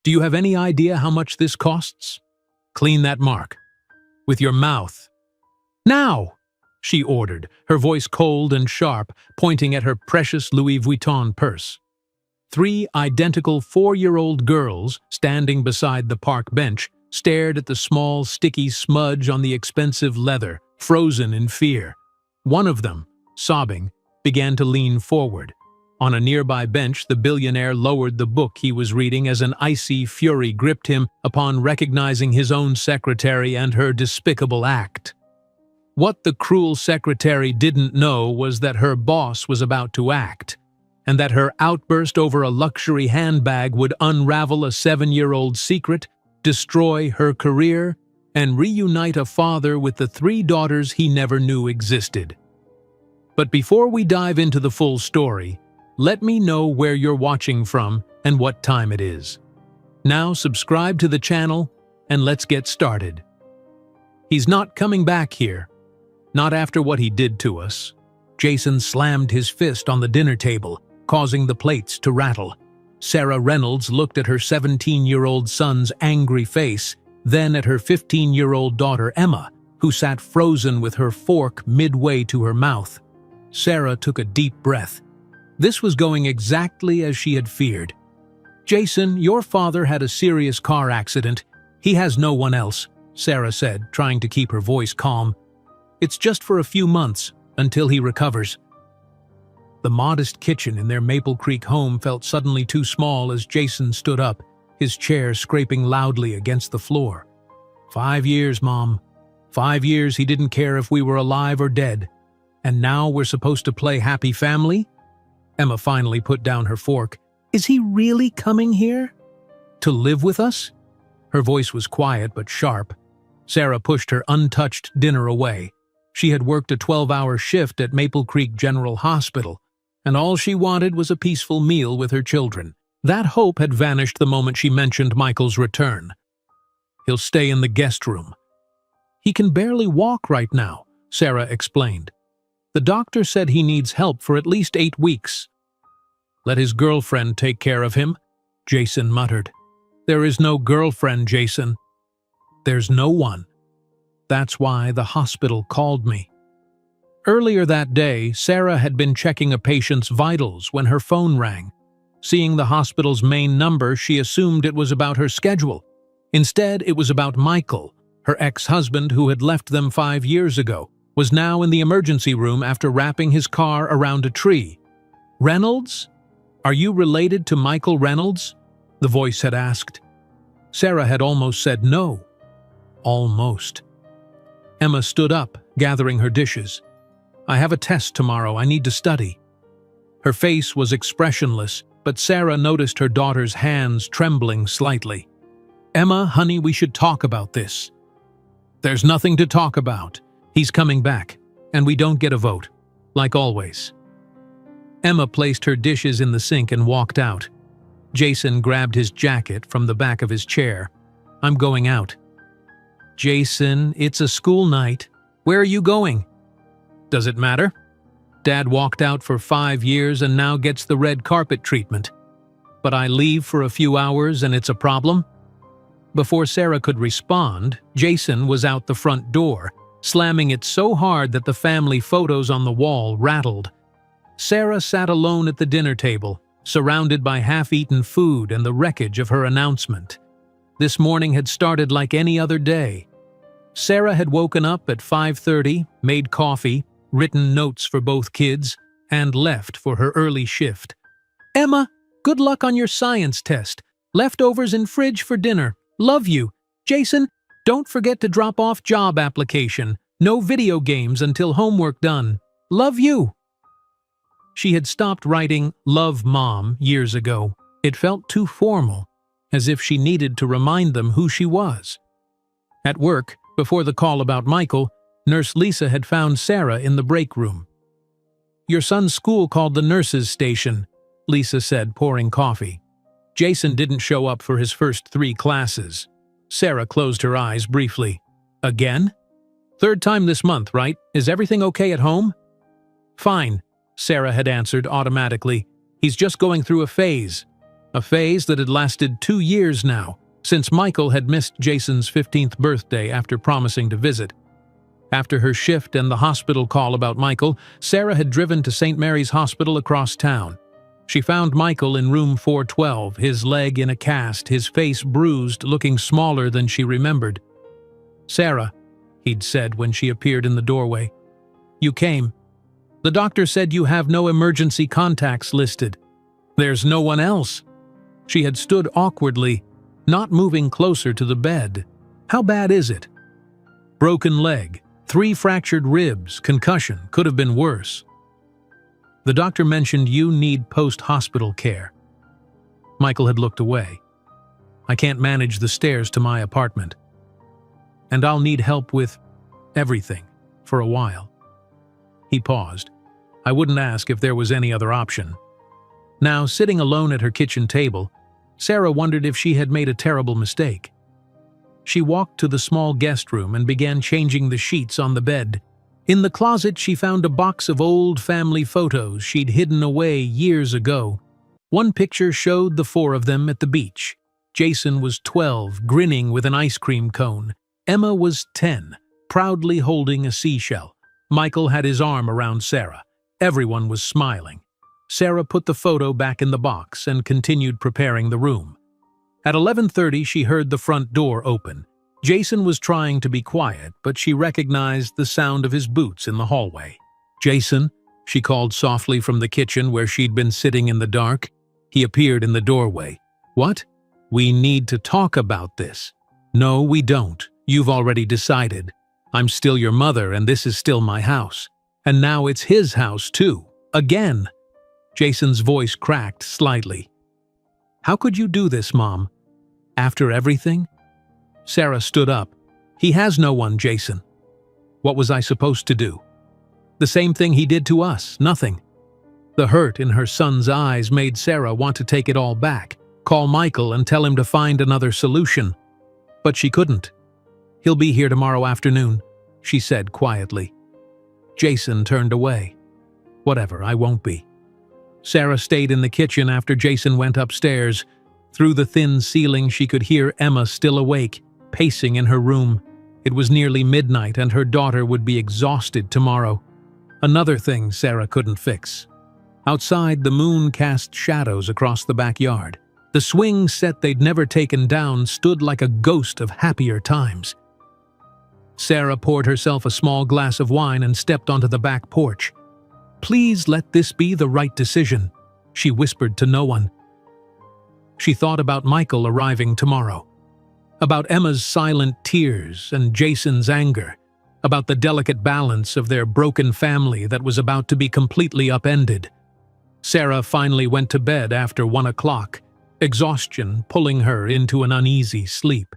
Do you have any idea how much this costs? Clean that mark. With your mouth. Now! She ordered, her voice cold and sharp, pointing at her precious Louis Vuitton purse. 3 identical 4-year-old girls, standing beside the park bench, stared at the small, sticky smudge on the expensive leather, frozen in fear. One of them, sobbing, began to lean forward. On a nearby bench, the billionaire lowered the book he was reading as an icy fury gripped him upon recognizing his own secretary and her despicable act. What the cruel secretary didn't know was that her boss was about to act, and that her outburst over a luxury handbag would unravel a 7-year-old secret, destroy her career, and reunite a father with the 3 daughters he never knew existed. But before we dive into the full story, let me know where you're watching from and what time it is. Now subscribe to the channel and let's get started. He's not coming back here. Not after what he did to us. Jason slammed his fist on the dinner table, causing the plates to rattle. Sarah Reynolds looked at her 17-year-old son's angry face, then at her 15-year-old daughter Emma, who sat frozen with her fork midway to her mouth. Sarah took a deep breath. This was going exactly as she had feared. Jason, your father had a serious car accident. He has no one else, Sarah said, trying to keep her voice calm. It's just for a few months, until he recovers. The modest kitchen in their Maple Creek home felt suddenly too small as Jason stood up, his chair scraping loudly against the floor. 5 years, Mom. 5 years he didn't care if we were alive or dead. And now we're supposed to play happy family? Emma finally put down her fork. Is he really coming here? To live with us? Her voice was quiet but sharp. Sarah pushed her untouched dinner away. She had worked a 12-hour shift at Maple Creek General Hospital, and all she wanted was a peaceful meal with her children. That hope had vanished the moment she mentioned Michael's return. He'll stay in the guest room. He can barely walk right now, Sarah explained. The doctor said he needs help for at least 8 weeks. Let his girlfriend take care of him, Jason muttered. There is no girlfriend, Jason. There's no one. That's why the hospital called me. Earlier that day, Sarah had been checking a patient's vitals when her phone rang. Seeing the hospital's main number, she assumed it was about her schedule. Instead, it was about Michael. Her ex-husband, who had left them 5 years ago, was now in the emergency room after wrapping his car around a tree. Reynolds? Are you related to Michael Reynolds? The voice had asked. Sarah had almost said no. Almost. Emma stood up, gathering her dishes. I have a test tomorrow. I need to study. Her face was expressionless, but Sarah noticed her daughter's hands trembling slightly. Emma, honey, we should talk about this. There's nothing to talk about. He's coming back, and we don't get a vote, like always. Emma placed her dishes in the sink and walked out. Jason grabbed his jacket from the back of his chair. I'm going out. Jason, it's a school night. Where are you going? Does it matter? Dad walked out for 5 years and now gets the red carpet treatment. But I leave for a few hours and it's a problem? Before Sarah could respond, Jason was out the front door, slamming it so hard that the family photos on the wall rattled. Sarah sat alone at the dinner table, surrounded by half-eaten food and the wreckage of her announcement. This morning had started like any other day. Sarah had woken up at 5:30, made coffee, written notes for both kids, and left for her early shift. Emma, good luck on your science test. Leftovers in fridge for dinner. Love you. Jason, don't forget to drop off job application. No video games until homework done. Love you. She had stopped writing "Love Mom" years ago. It felt too formal, as if she needed to remind them who she was. At work, before the call about Michael, Nurse Lisa had found Sarah in the break room. Your son's school called the nurses' station, Lisa said, pouring coffee. Jason didn't show up for his first 3 classes. Sarah closed her eyes briefly. Again? 3rd time this month, right? Is everything okay at home? Fine, Sarah had answered automatically. He's just going through a phase. a phase that had lasted 2 years now, since Michael had missed Jason's 15th birthday after promising to visit. After her shift and the hospital call about Michael, Sarah had driven to St. Mary's Hospital across town. She found Michael in room 412, his leg in a cast, his face bruised, looking smaller than she remembered. "Sarah," he'd said when she appeared in the doorway, "you came. The doctor said you have no emergency contacts listed. There's no one else." She had stood awkwardly, not moving closer to the bed. "How bad is it?" "Broken leg, 3 fractured ribs, concussion, could have been worse. The doctor mentioned you need post-hospital care." Michael had looked away. "I can't manage the stairs to my apartment. And I'll need help with everything for a while." He paused. "I wouldn't ask if there was any other option." Now, sitting alone at her kitchen table, Sarah wondered if she had made a terrible mistake. She walked to the small guest room and began changing the sheets on the bed. In the closet, she found a box of old family photos she'd hidden away years ago. One picture showed the 4 of them at the beach. Jason was 12, grinning with an ice cream cone. Emma was 10, proudly holding a seashell. Michael had his arm around Sarah. Everyone was smiling. Sarah put the photo back in the box and continued preparing the room. At 11:30, she heard the front door open. Jason was trying to be quiet, but she recognized the sound of his boots in the hallway. "Jason," she called softly from the kitchen where she'd been sitting in the dark. He appeared in the doorway. "What? We need to talk about this." "No, we don't. You've already decided. I'm still your mother, and this is still my house. And now it's his house, too. Again." Jason's voice cracked slightly. "How could you do this, Mom? After everything?" Sarah stood up. "He has no one, Jason. What was I supposed to do? The same thing he did to us, nothing." The hurt in her son's eyes made Sarah want to take it all back, call Michael and tell him to find another solution. But she couldn't. "He'll be here tomorrow afternoon," she said quietly. Jason turned away. "Whatever, I won't be." Sarah stayed in the kitchen after Jason went upstairs. Through the thin ceiling, she could hear Emma still awake, pacing in her room. It was nearly midnight and her daughter would be exhausted tomorrow. Another thing Sarah couldn't fix. Outside, the moon cast shadows across the backyard. The swing set they'd never taken down stood like a ghost of happier times. Sarah poured herself a small glass of wine and stepped onto the back porch. "Please let this be the right decision," she whispered to no one. She thought about Michael arriving tomorrow, about Emma's silent tears and Jason's anger, about the delicate balance of their broken family that was about to be completely upended. Sarah finally went to bed after 1 o'clock, exhaustion pulling her into an uneasy sleep.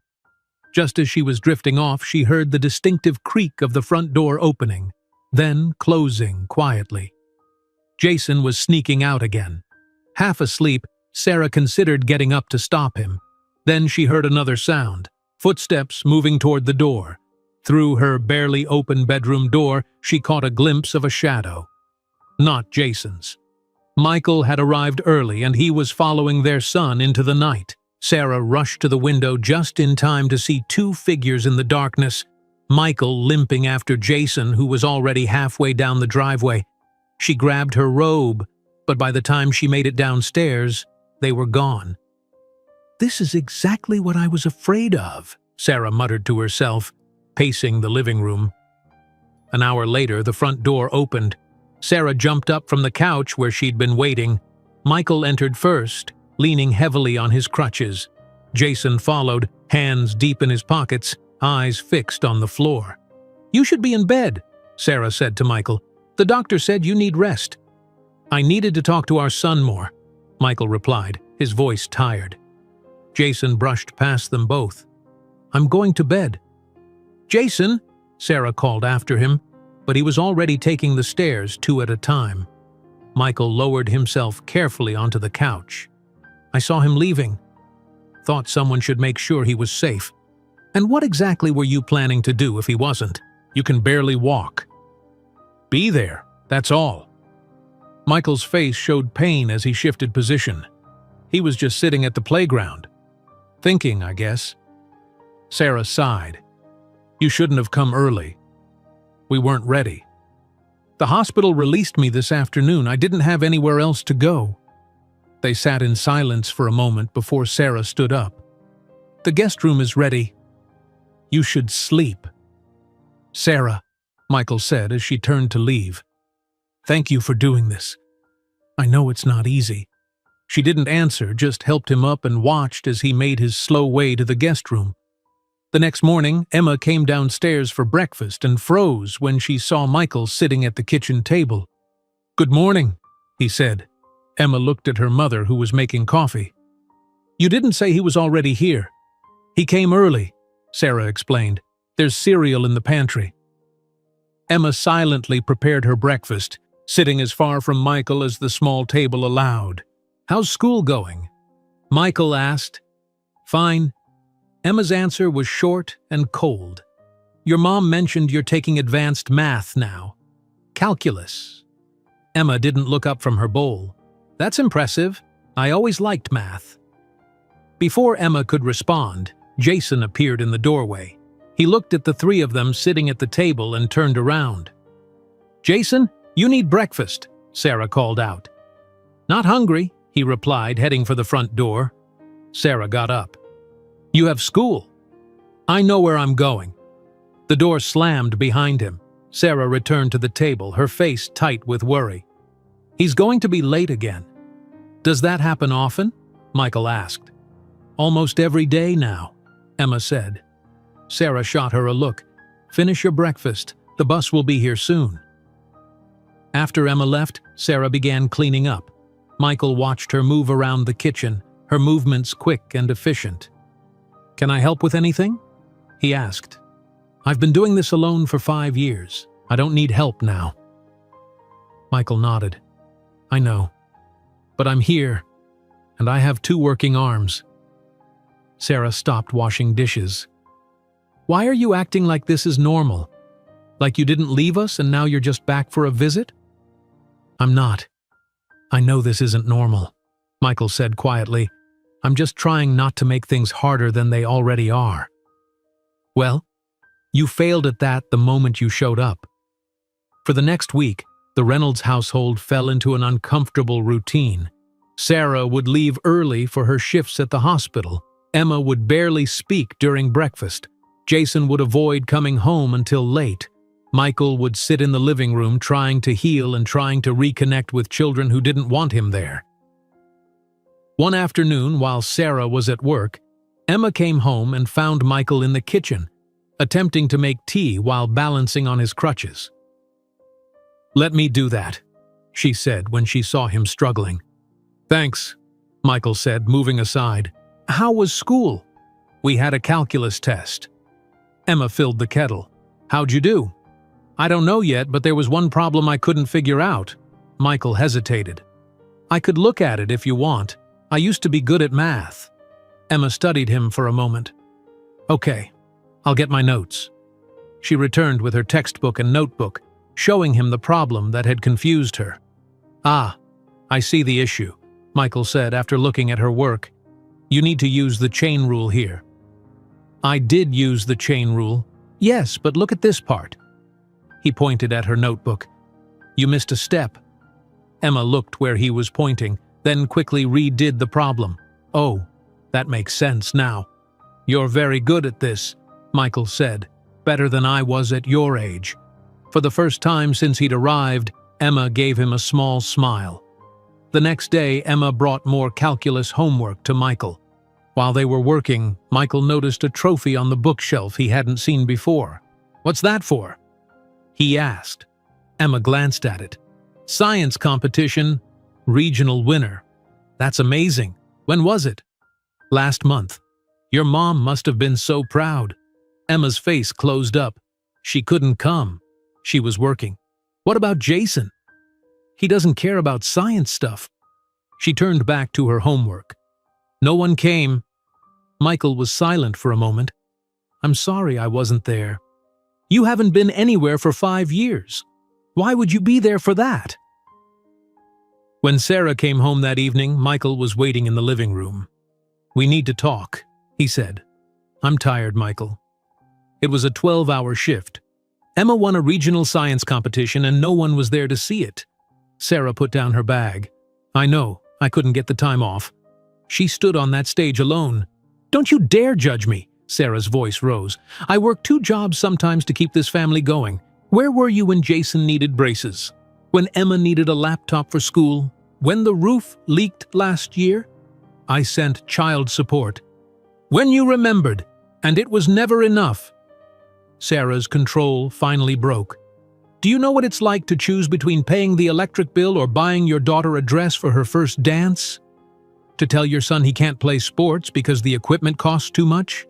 Just as she was drifting off, she heard the distinctive creak of the front door opening, then closing quietly. Jason was sneaking out again. Half asleep, Sarah considered getting up to stop him. Then she heard another sound, footsteps moving toward the door. Through her barely open bedroom door, she caught a glimpse of a shadow. Not Jason's. Michael had arrived early and he was following their son into the night. Sarah rushed to the window just in time to see 2 figures in the darkness, Michael limping after Jason, who was already halfway down the driveway. She grabbed her robe, but by the time she made it downstairs, they were gone. "This is exactly what I was afraid of," Sarah muttered to herself, pacing the living room. An hour later, the front door opened. Sarah jumped up from the couch where she'd been waiting. Michael entered first, leaning heavily on his crutches. Jason followed, hands deep in his pockets, eyes fixed on the floor. "You should be in bed," Sarah said to Michael. "The doctor said you need rest." "I needed to talk to our son more," Michael replied, his voice tired. Jason brushed past them both. "I'm going to bed." "Jason," Sarah called after him, but he was already taking the stairs 2 at a time. Michael lowered himself carefully onto the couch. "I saw him leaving. Thought someone should make sure he was safe." "And what exactly were you planning to do if he wasn't? You can barely walk." "Be there, that's all." Michael's face showed pain as he shifted position. He was just sitting at the playground. Thinking, I guess. Sarah sighed. You shouldn't have come early. We weren't ready. The hospital released me this afternoon. I didn't have anywhere else to go. They sat in silence for a moment before Sarah stood up. The guest room is ready. You should sleep. Sarah, Michael said as she turned to leave. Thank you for doing this. I know it's not easy. She didn't answer, just helped him up and watched as he made his slow way to the guest room. The next morning, Emma came downstairs for breakfast and froze when she saw Michael sitting at the kitchen table. Good morning, he said. Emma looked at her mother, who was making coffee. You didn't say he was already here. He came early, Sarah explained. There's cereal in the pantry. Emma silently prepared her breakfast, sitting as far from Michael as the small table allowed. How's school going? Michael asked. Fine. Emma's answer was short and cold. Your mom mentioned you're taking advanced math now. Calculus. Emma didn't look up from her bowl. That's impressive. I always liked math. Before Emma could respond, Jason appeared in the doorway. He looked at the three of them sitting at the table and turned around. Jason, you need breakfast, Sarah called out. Not hungry, he replied, heading for the front door. Sarah got up. You have school. I know where I'm going. The door slammed behind him. Sarah returned to the table, her face tight with worry. He's going to be late again. Does that happen often? Michael asked. Almost every day now, Emma said. Sarah shot her a look. Finish your breakfast. The bus will be here soon. After Emma left, Sarah began cleaning up. Michael watched her move around the kitchen, her movements quick and efficient. Can I help with anything? He asked. I've been doing this alone for 5 years. I don't need help now. Michael nodded. I know. But I'm here, and I have 2 working arms. Sarah stopped washing dishes. Why are you acting like this is normal? Like you didn't leave us and now you're just back for a visit? I'm not. I know this isn't normal, Michael said quietly. I'm just trying not to make things harder than they already are. Well, you failed at that the moment you showed up. For the next week, the Reynolds household fell into an uncomfortable routine. Sarah would leave early for her shifts at the hospital. Emma would barely speak during breakfast. Jason would avoid coming home until late. Michael would sit in the living room trying to heal and trying to reconnect with children who didn't want him there. One afternoon, while Sarah was at work, Emma came home and found Michael in the kitchen, attempting to make tea while balancing on his crutches. Let me do that, she said when she saw him struggling. Thanks, Michael said, moving aside. How was school? We had a calculus test. Emma filled the kettle. How'd you do? I don't know yet, but there was one problem I couldn't figure out. Michael hesitated. I could look at it if you want. I used to be good at math. Emma studied him for a moment. Okay, I'll get my notes. She returned with her textbook and notebook, showing him the problem that had confused her. Ah, I see the issue, Michael said after looking at her work. You need to use the chain rule here. I did use the chain rule. Yes, but look at this part. He pointed at her notebook. You missed a step. Emma looked where he was pointing, then quickly redid the problem. Oh, that makes sense now. You're very good at this, Michael said. Better than I was at your age. For the first time since he'd arrived, Emma gave him a small smile. The next day, Emma brought more calculus homework to Michael. While they were working, Michael noticed a trophy on the bookshelf he hadn't seen before. What's that for? He asked. Emma glanced at it. Science competition, regional winner. That's amazing. When was it? Last month. Your mom must have been so proud. Emma's face closed up. She couldn't come. She was working. What about Jason? He doesn't care about science stuff. She turned back to her homework. No one came. Michael was silent for a moment. I'm sorry I wasn't there. You haven't been anywhere for 5 years. Why would you be there for that? When Sarah came home that evening, Michael was waiting in the living room. "We need to talk," he said. "I'm tired, Michael." It was a 12-hour shift. Emma won a regional science competition and no one was there to see it. Sarah put down her bag. "I know, I couldn't get the time off." She stood on that stage alone. "Don't you dare judge me," Sarah's voice rose. "I work 2 jobs sometimes to keep this family going. Where were you when Jason needed braces? When Emma needed a laptop for school? When the roof leaked last year? I sent child support. When you remembered, and it was never enough." Sarah's control finally broke. "Do you know what it's like to choose between paying the electric bill or buying your daughter a dress for her first dance? To tell your son he can't play sports because the equipment costs too much?"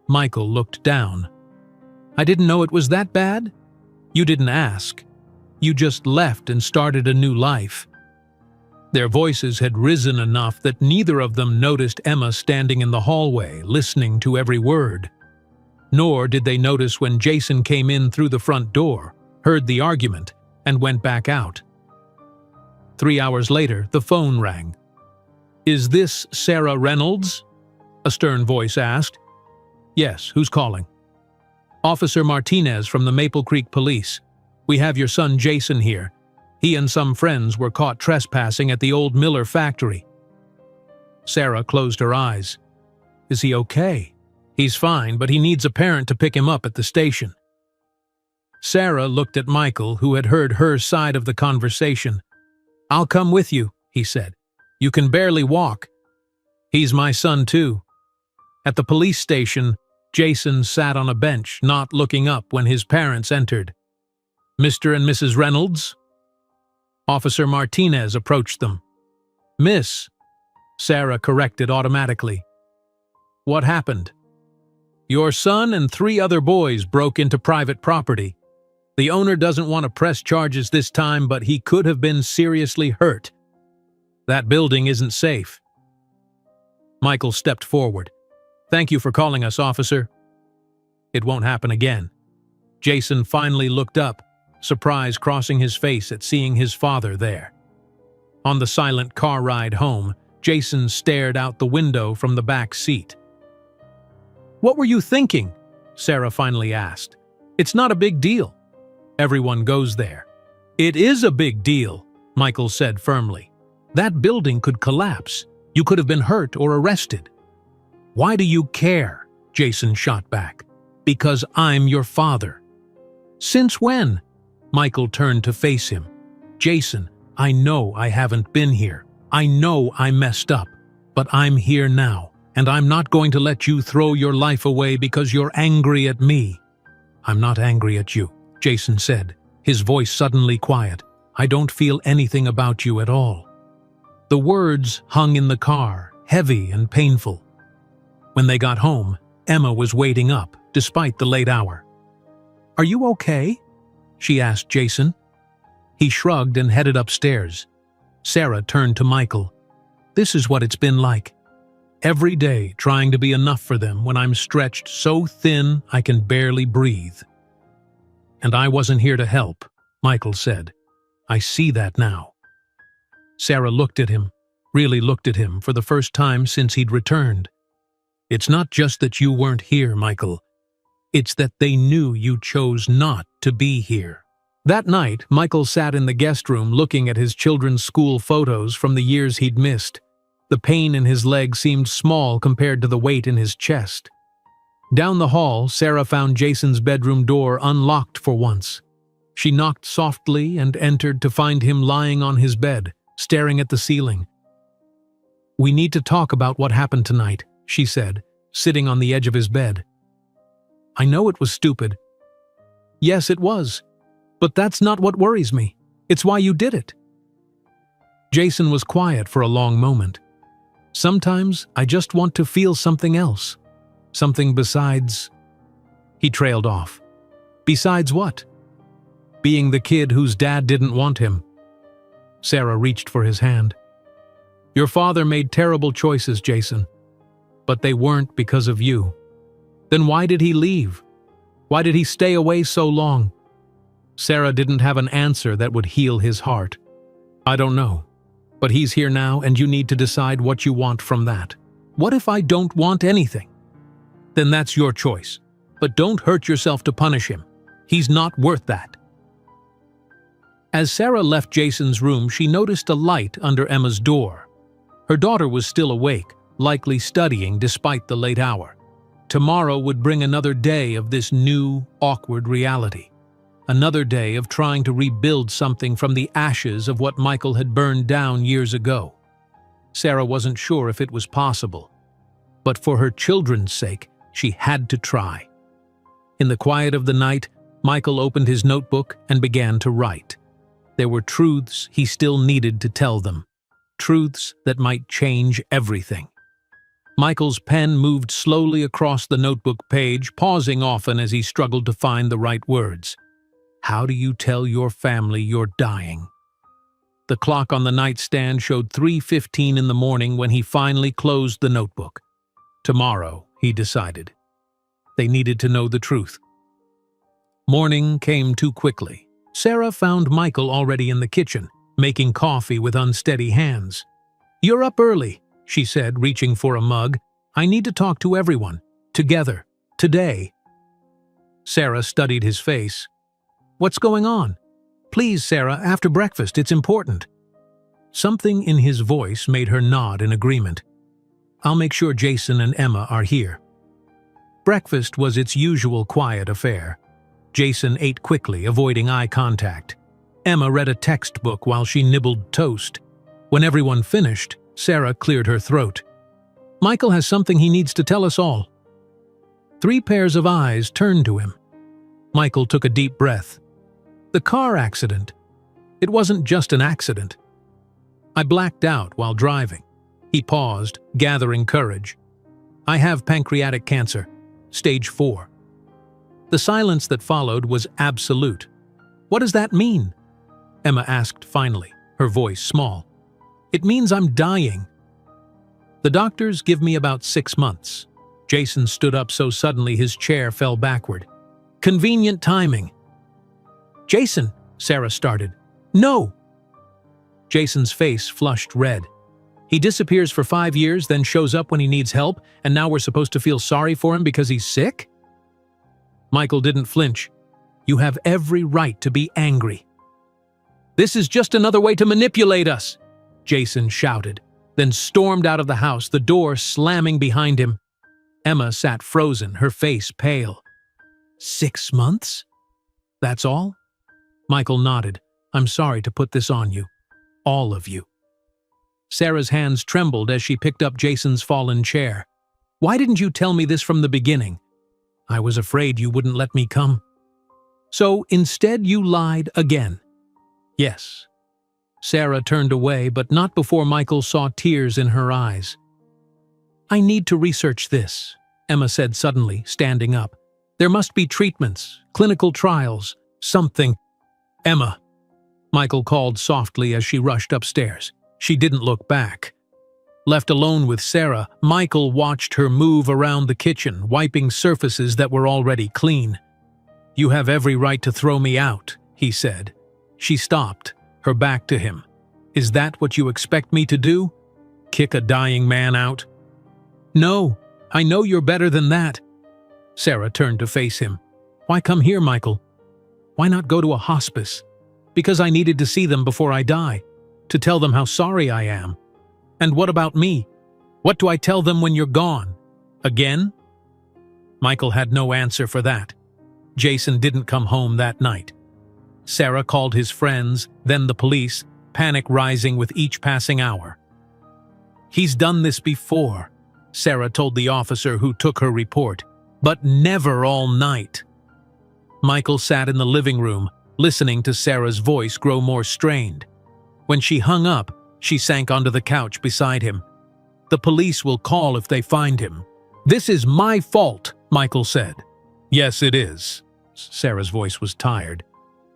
Michael looked down. "I didn't know it was that bad? You didn't ask. You just left and started a new life." Their voices had risen enough that neither of them noticed Emma standing in the hallway, listening to every word. Nor did they notice when Jason came in through the front door, heard the argument, and went back out. 3 hours later, the phone rang. "Is this Sarah Reynolds?" a stern voice asked. "Yes, who's calling?" "Officer Martinez from the Maple Creek Police. We have your son Jason here. He and some friends were caught trespassing at the old Miller factory." Sarah closed her eyes. "Is he okay?" "He's fine, but he needs a parent to pick him up at the station." Sarah looked at Michael, who had heard her side of the conversation. "I'll come with you," he said. "You can barely walk." "He's my son too." At the police station, Jason sat on a bench, not looking up when his parents entered. "Mr. and Mrs. Reynolds?" Officer Martinez approached them. "Miss," Sarah corrected automatically. "What happened?" "Your son and 3 other boys broke into private property. The owner doesn't want to press charges this time, but he could have been seriously hurt. That building isn't safe." Michael stepped forward. "Thank you for calling us, officer." "It won't happen again." Jason finally looked up, surprise crossing his face at seeing his father there. On the silent car ride home, Jason stared out the window from the back seat. "What were you thinking?" Sarah finally asked. "It's not a big deal. Everyone goes there." "It is a big deal," Michael said firmly. "That building could collapse. You could have been hurt or arrested." "Why do you care?" Jason shot back. "Because I'm your father." "Since when?" Michael turned to face him. "Jason, I know I haven't been here. I know I messed up. But I'm here now, and I'm not going to let you throw your life away because you're angry at me." "I'm not angry at you," Jason said, his voice suddenly quiet. "I don't feel anything about you at all." The words hung in the car, heavy and painful. When they got home, Emma was waiting up, despite the late hour. "Are you okay?" she asked Jason. He shrugged and headed upstairs. Sarah turned to Michael. "This is what it's been like. Every day trying to be enough for them when I'm stretched so thin I can barely breathe." "And I wasn't here to help," Michael said. "I see that now." Sarah looked at him, really looked at him for the first time since he'd returned. "It's not just that you weren't here, Michael. It's that they knew you chose not to be here." That night, Michael sat in the guest room looking at his children's school photos from the years he'd missed. The pain in his leg seemed small compared to the weight in his chest. Down the hall, Sarah found Jason's bedroom door unlocked for once. She knocked softly and entered to find him lying on his bed, staring at the ceiling. "We need to talk about what happened tonight," she said, sitting on the edge of his bed. "I know it was stupid." "Yes, it was. But that's not what worries me. It's why you did it." Jason was quiet for a long moment. "Sometimes I just want to feel something else. Something besides..." He trailed off. "Besides what?" "Being the kid whose dad didn't want him." Sarah reached for his hand. "Your father made terrible choices, Jason. But they weren't because of you. Then why did he leave? Why did he stay away so long?" Sarah didn't have an answer that would heal his heart. "I don't know. But he's here now, and you need to decide what you want from that. What if I don't want anything? Then that's your choice. But don't hurt yourself to punish him. He's not worth that. As Sarah left Jason's room, she noticed a light under Emma's door. Her daughter was still awake, likely studying despite the late hour. Tomorrow would bring another day of this new, awkward reality. Another day of trying to rebuild something from the ashes of what Michael had burned down years ago. Sarah wasn't sure if it was possible, but for her children's sake, she had to try. In the quiet of the night, Michael opened his notebook and began to write. There were truths he still needed to tell them, truths that might change everything. Michael's pen moved slowly across the notebook page, pausing often as he struggled to find the right words. How do you tell your family you're dying? The clock on the nightstand showed 3:15 in the morning when he finally closed the notebook. Tomorrow, he decided. They needed to know the truth. Morning came too quickly. Sarah found Michael already in the kitchen, making coffee with unsteady hands. "You're up early," she said, reaching for a mug. "I need to talk to everyone. Together. Today." Sarah studied his face. "What's going on?" "Please, Sarah, after breakfast, it's important." Something in his voice made her nod in agreement. "I'll make sure Jason and Emma are here." Breakfast was its usual quiet affair. Jason ate quickly, avoiding eye contact. Emma read a textbook while she nibbled toast. When everyone finished, Sarah cleared her throat. "Michael has something he needs to tell us all." 3 pairs of eyes turned to him. Michael took a deep breath. "The car accident. It wasn't just an accident. I blacked out while driving." He paused, gathering courage. "I have pancreatic cancer, stage 4. The silence that followed was absolute. "What does that mean?" Emma asked finally, her voice small. "It means I'm dying." "The doctors give me about 6 months." Jason stood up so suddenly his chair fell backward. "Convenient timing." "Jason," Sarah started. "No!" Jason's face flushed red. "He disappears for 5 years, then shows up when he needs help, and now we're supposed to feel sorry for him because he's sick?" Michael didn't flinch. "You have every right to be angry." "This is just another way to manipulate us," Jason shouted, then stormed out of the house, the door slamming behind him. Emma sat frozen, her face pale. 6 months? That's all? Michael nodded. "I'm sorry to put this on you. All of you." Sarah's hands trembled as she picked up Jason's fallen chair. "Why didn't you tell me this from the beginning?" "I was afraid you wouldn't let me come." "So instead you lied again?" "Yes." Sarah turned away, but not before Michael saw tears in her eyes. "I need to research this," Emma said suddenly, standing up. "There must be treatments, clinical trials, something." "Emma," Michael called softly as she rushed upstairs. She didn't look back. Left alone with Sarah, Michael watched her move around the kitchen, wiping surfaces that were already clean. "You have every right to throw me out," he said. She stopped, her back to him. "Is that what you expect me to do? Kick a dying man out?" "No, I know you're better than that." Sarah turned to face him. "Why come here, Michael? Why not go to a hospice?" "Because I needed to see them before I die, to tell them how sorry I am." "And what about me? What do I tell them when you're gone? Again?" Michael had no answer for that. Jason didn't come home that night. Sarah called his friends, then the police, panic rising with each passing hour. "He's done this before," Sarah told the officer who took her report, "but never all night." Michael sat in the living room, listening to Sarah's voice grow more strained. When she hung up, she sank onto the couch beside him. "The police will call if they find him." "This is my fault," Michael said. "Yes, it is." Sarah's voice was tired.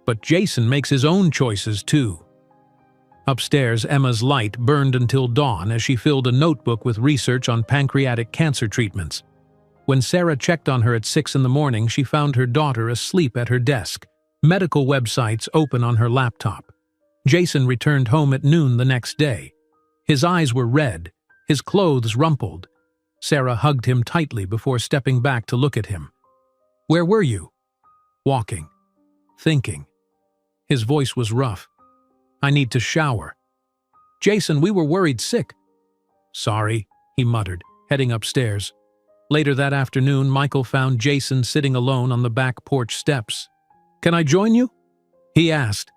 "But Jason makes his own choices, too." Upstairs, Emma's light burned until dawn as she filled a notebook with research on pancreatic cancer treatments. When Sarah checked on her at 6 in the morning, she found her daughter asleep at her desk, medical websites open on her laptop. Jason returned home at noon the next day, His eyes were red, his clothes rumpled. Sarah hugged him tightly before stepping back to look at him. "Where were you?" "Walking. Thinking." His voice was rough. "I need to shower." "Jason, we were worried sick." "Sorry," he muttered, heading upstairs. Later that afternoon, Michael found Jason sitting alone on the back porch steps. "Can I join you?" he asked.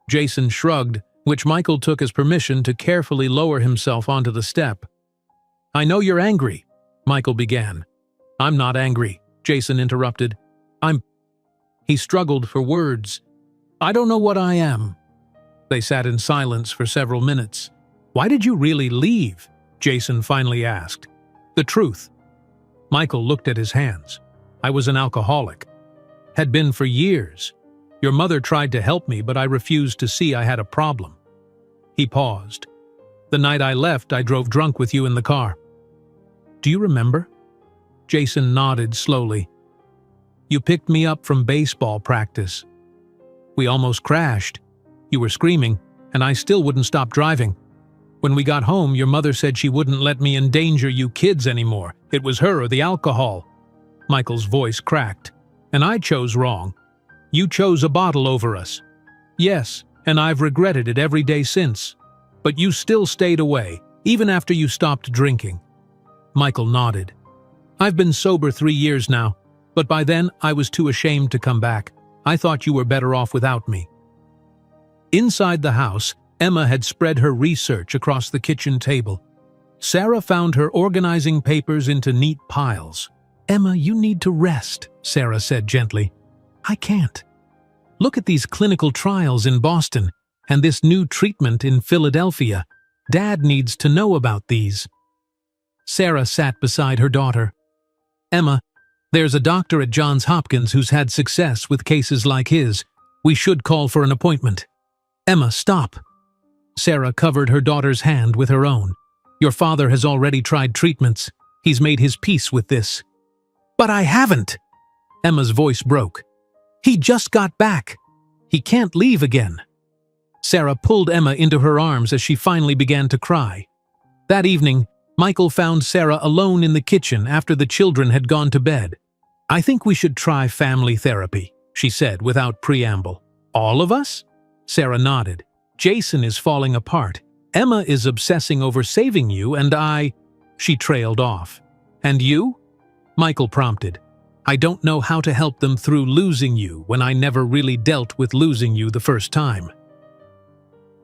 Jason shrugged, which Michael took as permission to carefully lower himself onto the step. "I know you're angry," Michael began. "I'm not angry," Jason interrupted. He struggled for words. "I don't know what I am." They sat in silence for several minutes. "Why did you really leave?" Jason finally asked. "The truth." Michael looked at his hands. "I was an alcoholic. Had been for years. Your mother tried to help me, but I refused to see I had a problem." He paused. "The night I left, I drove drunk with you in the car." "Do you remember?" Jason nodded slowly. "You picked me up from baseball practice. We almost crashed. You were screaming, and I still wouldn't stop driving. When we got home, your mother said she wouldn't let me endanger you kids anymore. It was her or the alcohol." Michael's voice cracked. "And I chose wrong. You chose a bottle over us." "Yes, and I've regretted it every day since. But you still stayed away, even after you stopped drinking." Michael nodded. "I've been sober 3 years now, but by then I was too ashamed to come back. I thought you were better off without me." Inside the house, Emma had spread her research across the kitchen table. Sarah found her organizing papers into neat piles. "Emma, you need to rest," Sarah said gently. "I can't. Look at these clinical trials in Boston and this new treatment in Philadelphia. Dad needs to know about these." Sarah sat beside her daughter. "Emma, there's a doctor at Johns Hopkins who's had success with cases like his. We should call for an appointment." "Emma, stop." Sarah covered her daughter's hand with her own. "Your father has already tried treatments. He's made his peace with this." "But I haven't!" Emma's voice broke. "He just got back. He can't leave again." Sarah pulled Emma into her arms as she finally began to cry. That evening, Michael found Sarah alone in the kitchen after the children had gone to bed. "I think we should try family therapy," she said without preamble. "All of us?" Sarah nodded. "Jason is falling apart. Emma is obsessing over saving you, and I—" She trailed off. "And you?" Michael prompted. "I don't know how to help them through losing you when I never really dealt with losing you the first time."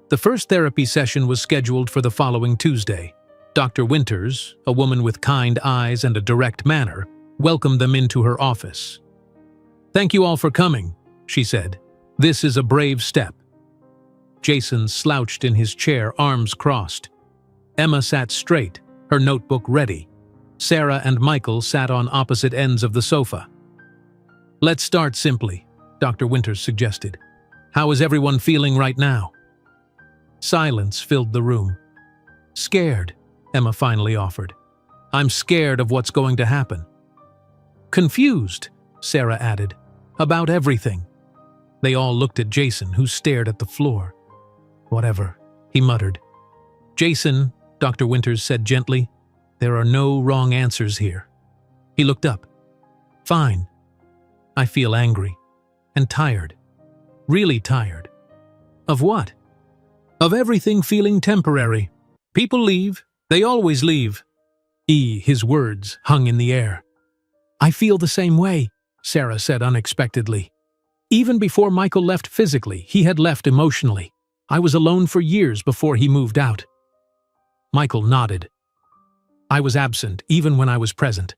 The first therapy session was scheduled for the following Tuesday. Dr. Winters, a woman with kind eyes and a direct manner, welcomed them into her office. "Thank you all for coming," she said. "This is a brave step." Jason slouched in his chair, arms crossed. Emma sat straight, her notebook ready. Sarah and Michael sat on opposite ends of the sofa. "Let's start simply," Dr. Winters suggested. "How is everyone feeling right now?" Silence filled the room. "Scared," Emma finally offered. "I'm scared of what's going to happen." "Confused," Sarah added. "About everything." They all looked at Jason, who stared at the floor. "Whatever," he muttered. "Jason," Dr. Winters said gently, "there are no wrong answers here." He looked up. "Fine. I feel angry. And tired. Really tired." "Of what?" "Of everything feeling temporary. People leave. They always leave." His words hung in the air. "I feel the same way," Sarah said unexpectedly. "Even before Michael left physically, he had left emotionally. I was alone for years before he moved out." Michael nodded. "I was absent even when I was present."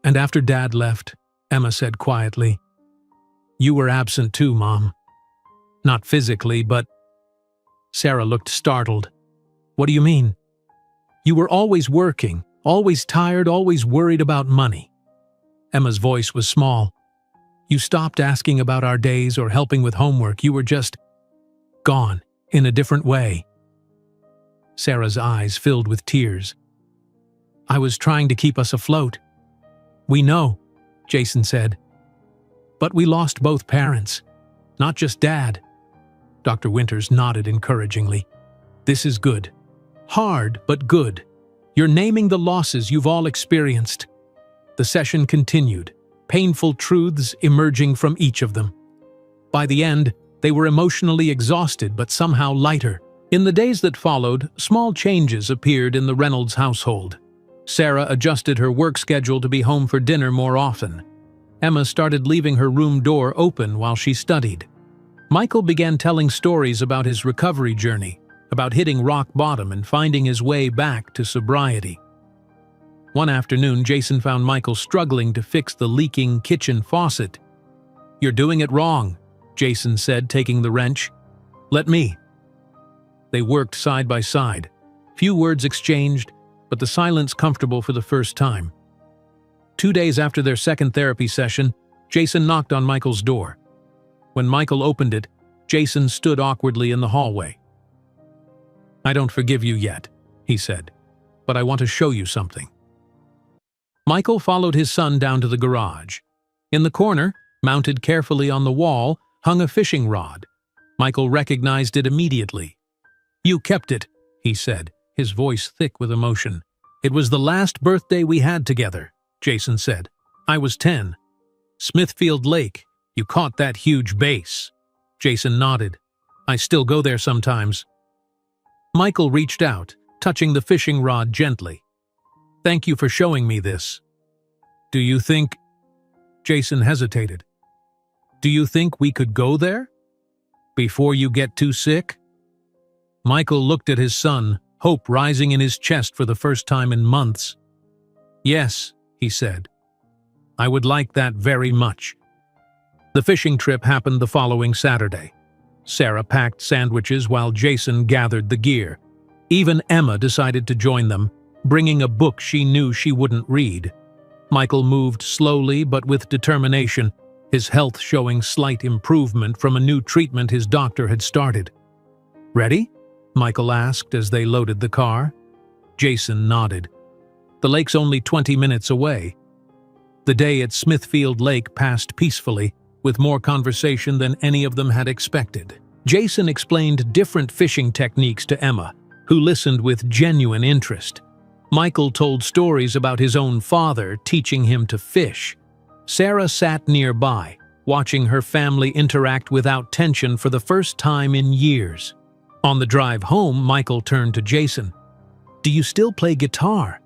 "And after Dad left," Emma said quietly, "you were absent too, Mom. Not physically, but—" Sarah looked startled. "What do you mean?" "You were always working, always tired, always worried about money." Emma's voice was small. "You stopped asking about our days or helping with homework. You were just gone, in a different way." Sarah's eyes filled with tears. "I was trying to keep us afloat." "We know," Jason said. "But we lost both parents, not just Dad." Dr. Winters nodded encouragingly. "This is good. Hard, but good. You're naming the losses you've all experienced. The session continued, painful truths emerging from each of them. By the end, they were emotionally exhausted but somehow lighter. In the days that followed, small changes appeared in the Reynolds household. Sarah adjusted her work schedule to be home for dinner more often. Emma started leaving her room door open while she studied. Michael began telling stories about his recovery journey, about hitting rock bottom and finding his way back to sobriety. One afternoon, Jason found Michael struggling to fix the leaking kitchen faucet. "You're doing it wrong," Jason said, taking the wrench. "Let me." They worked side by side. Few words exchanged, but the silence comfortable for the first time. 2 days after their second therapy session, Jason knocked on Michael's door. When Michael opened it, Jason stood awkwardly in the hallway. "I don't forgive you yet," he said, "but I want to show you something." Michael followed his son down to the garage. In the corner, mounted carefully on the wall, hung a fishing rod. Michael recognized it immediately. "You kept it," he said, his voice thick with emotion. "It was the last birthday we had together," Jason said. "I was 10. Smithfield Lake, you caught that huge bass." Jason nodded. "I still go there sometimes." Michael reached out, touching the fishing rod gently. "Thank you for showing me this." "Do you think—" Jason hesitated. "Do you think we could go there? Before you get too sick?" Michael looked at his son, hope rising in his chest for the first time in months. "Yes," he said. "I would like that very much." The fishing trip happened the following Saturday. Sarah packed sandwiches while Jason gathered the gear. Even Emma decided to join them, bringing a book she knew she wouldn't read. Michael moved slowly but with determination, his health showing slight improvement from a new treatment his doctor had started. "Ready?" Michael asked as they loaded the car. Jason nodded. The lake's only 20 minutes away. The day at Smithfield Lake passed peacefully, with more conversation than any of them had expected. Jason explained different fishing techniques to Emma, who listened with genuine interest. Michael told stories about his own father teaching him to fish. Sarah sat nearby, watching her family interact without tension for the first time in years. On the drive home, Michael turned to Jason. "Do you still play guitar?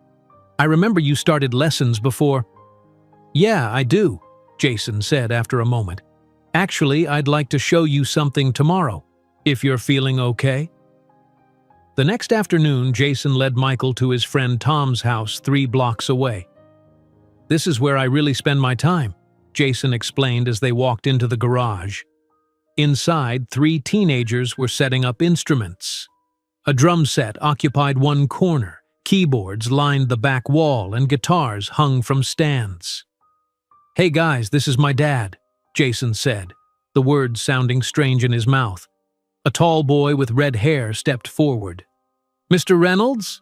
I remember you started lessons before." "Yeah, I do," Jason said after a moment. "Actually, I'd like to show you something tomorrow, if you're feeling okay." The next afternoon, Jason led Michael to his friend Tom's house 3 blocks away. "This is where I really spend my time," Jason explained as they walked into the garage. Inside, 3 teenagers were setting up instruments. A drum set occupied one corner, keyboards lined the back wall, and guitars hung from stands. "Hey guys, this is my dad," Jason said, the words sounding strange in his mouth. A tall boy with red hair stepped forward. "Mr. Reynolds?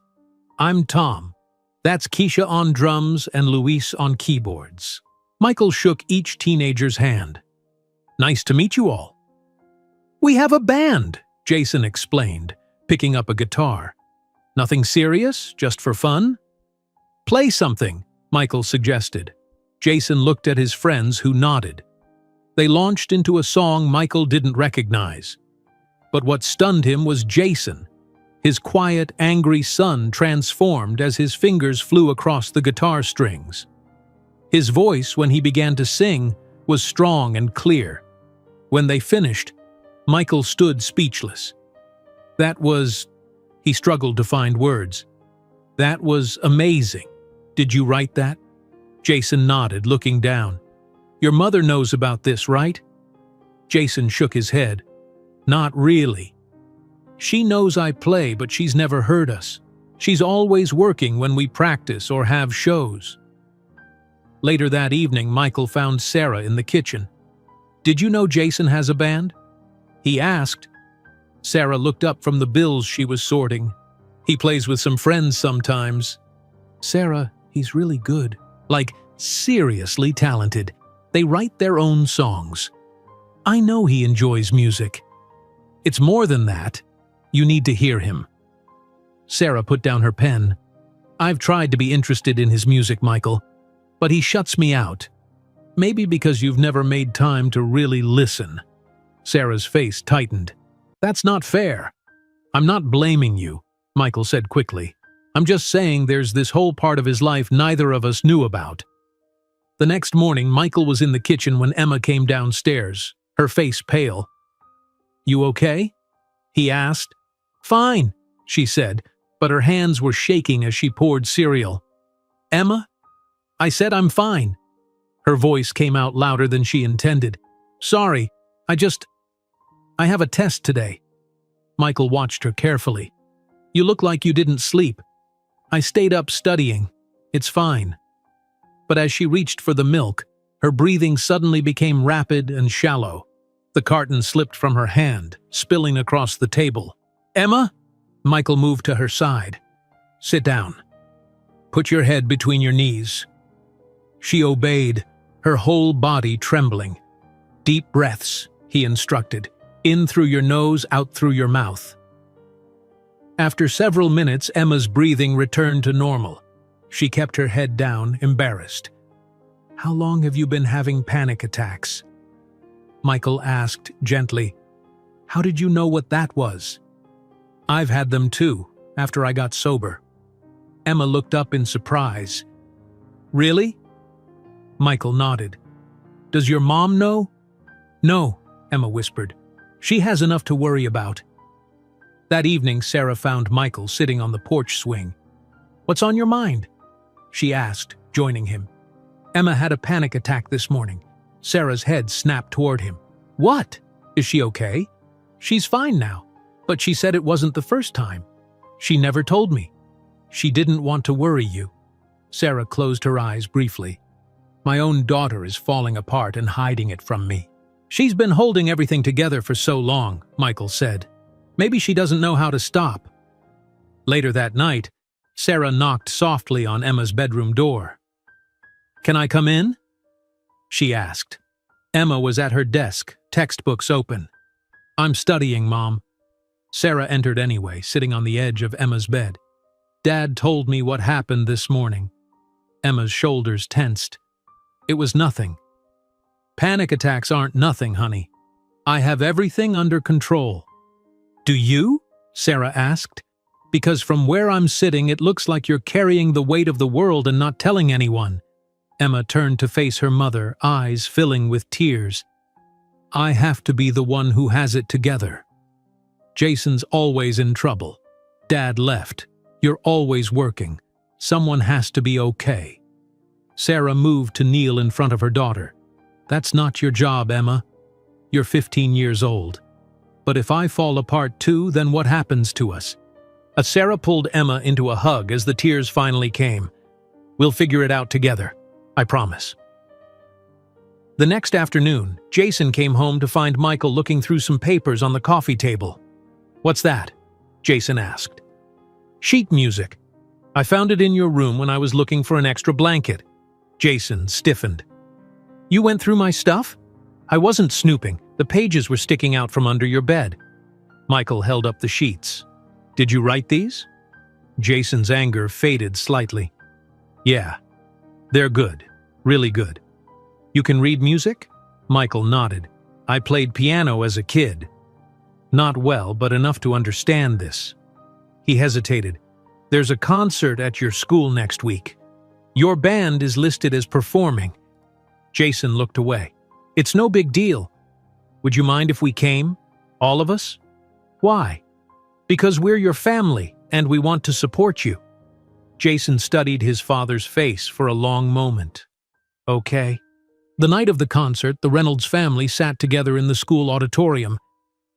I'm Tom. That's Keisha on drums and Luis on keyboards." Michael shook each teenager's hand. "Nice to meet you all." "We have a band," Jason explained, picking up a guitar. "Nothing serious, just for fun?" "Play something," Michael suggested. Jason looked at his friends, who nodded. They launched into a song Michael didn't recognize. But what stunned him was Jason. His quiet, angry son transformed as his fingers flew across the guitar strings. His voice, when he began to sing, was strong and clear. When they finished, Michael stood speechless. He struggled to find words. "That was amazing. Did you write that?" Jason nodded, looking down. "Your mother knows about this, right?" Jason shook his head. "Not really. She knows I play, but she's never heard us. She's always working when we practice or have shows." Later that evening, Michael found Sarah in the kitchen. "Did you know Jason has a band?" he asked. Sarah looked up from the bills she was sorting. "He plays with some friends sometimes." "Sarah, he's really good. Like, seriously talented. They write their own songs. I know he enjoys music." "It's more than that. You need to hear him." Sarah put down her pen. I've tried to be interested in his music, Michael, but he shuts me out. Maybe because you've never made time to really listen. Sarah's face tightened. That's not fair. I'm not blaming you, Michael said quickly. I'm just saying there's this whole part of his life neither of us knew about. The next morning, Michael was in the kitchen when Emma came downstairs, her face pale. You okay? He asked. Fine, she said, but her hands were shaking as she poured cereal. Emma? I said I'm fine. Her voice came out louder than she intended. Sorry, I have a test today. Michael watched her carefully. You look like you didn't sleep. I stayed up studying. It's fine. But as she reached for the milk, her breathing suddenly became rapid and shallow. The carton slipped from her hand, spilling across the table. Emma? Michael moved to her side. Sit down. Put your head between your knees. She obeyed, her whole body trembling. Deep breaths, he instructed. In through your nose, out through your mouth. After several minutes, Emma's breathing returned to normal. She kept her head down, embarrassed. How long have you been having panic attacks? Michael asked gently. How did you know what that was? I've had them too, after I got sober. Emma looked up in surprise. Really? Michael nodded. Does your mom know? No, Emma whispered. She has enough to worry about. That evening, Sarah found Michael sitting on the porch swing. What's on your mind? She asked, joining him. Emma had a panic attack this morning. Sarah's head snapped toward him. What? Is she okay? She's fine now, but she said it wasn't the first time. She never told me. She didn't want to worry you. Sarah closed her eyes briefly. My own daughter is falling apart and hiding it from me. She's been holding everything together for so long, Michael said. Maybe she doesn't know how to stop. Later that night, Sarah knocked softly on Emma's bedroom door. Can I come in? She asked. Emma was at her desk, textbooks open. I'm studying, Mom. Sarah entered anyway, sitting on the edge of Emma's bed. Dad told me what happened this morning. Emma's shoulders tensed. It was nothing. Panic attacks aren't nothing, honey. I have everything under control. Do you? Sarah asked. Because from where I'm sitting, it looks like you're carrying the weight of the world and not telling anyone. Emma turned to face her mother, eyes filling with tears. I have to be the one who has it together. Jason's always in trouble. Dad left. You're always working. Someone has to be okay. Sarah moved to kneel in front of her daughter. That's not your job, Emma. You're 15 years old. But if I fall apart too, then what happens to us? Sarah pulled Emma into a hug as the tears finally came. We'll figure it out together. I promise. The next afternoon, Jason came home to find Michael looking through some papers on the coffee table. What's that? Jason asked. Sheet music. I found it in your room when I was looking for an extra blanket. Jason stiffened. You went through my stuff? I wasn't snooping. The pages were sticking out from under your bed. Michael held up the sheets. Did you write these? Jason's anger faded slightly. Yeah, they're good. Really good. You can read music? Michael nodded. I played piano as a kid. Not well, but enough to understand this. He hesitated. There's a concert at your school next week. Your band is listed as performing. Jason looked away. It's no big deal. Would you mind if we came? All of us? Why? Because we're your family, and we want to support you. Jason studied his father's face for a long moment. Okay. The night of the concert, the Reynolds family sat together in the school auditorium.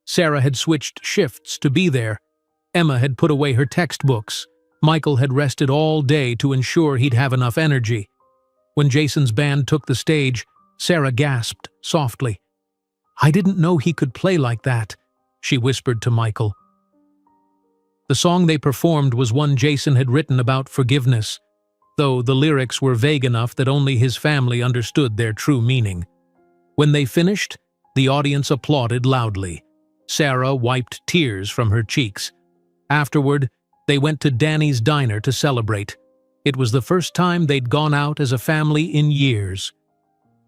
Sarah had switched shifts to be there. Emma had put away her textbooks. Michael had rested all day to ensure he'd have enough energy. When Jason's band took the stage, Sarah gasped softly. I didn't know he could play like that, she whispered to Michael. The song they performed was one Jason had written about forgiveness, though the lyrics were vague enough that only his family understood their true meaning. When they finished, the audience applauded loudly. Sarah wiped tears from her cheeks. Afterward, They went to Danny's diner to celebrate. It was the first time they'd gone out as a family in years.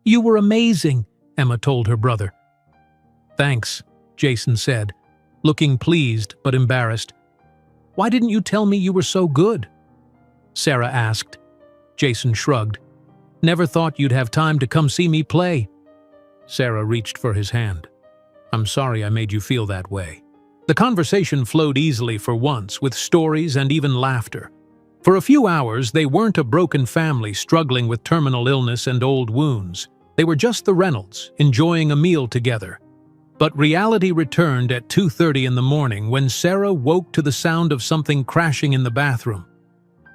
"You were amazing," Emma told her brother. "Thanks," Jason said, looking pleased but embarrassed. "Why didn't you tell me you were so good?" Sarah asked. Jason shrugged. "Never thought you'd have time to come see me play." Sarah reached for his hand. "I'm sorry I made you feel that way." The conversation flowed easily for once, with stories and even laughter. For a few hours, they weren't a broken family struggling with terminal illness and old wounds. They were just the Reynolds, enjoying a meal together. But reality returned at 2:30 in the morning when Sarah woke to the sound of something crashing in the bathroom.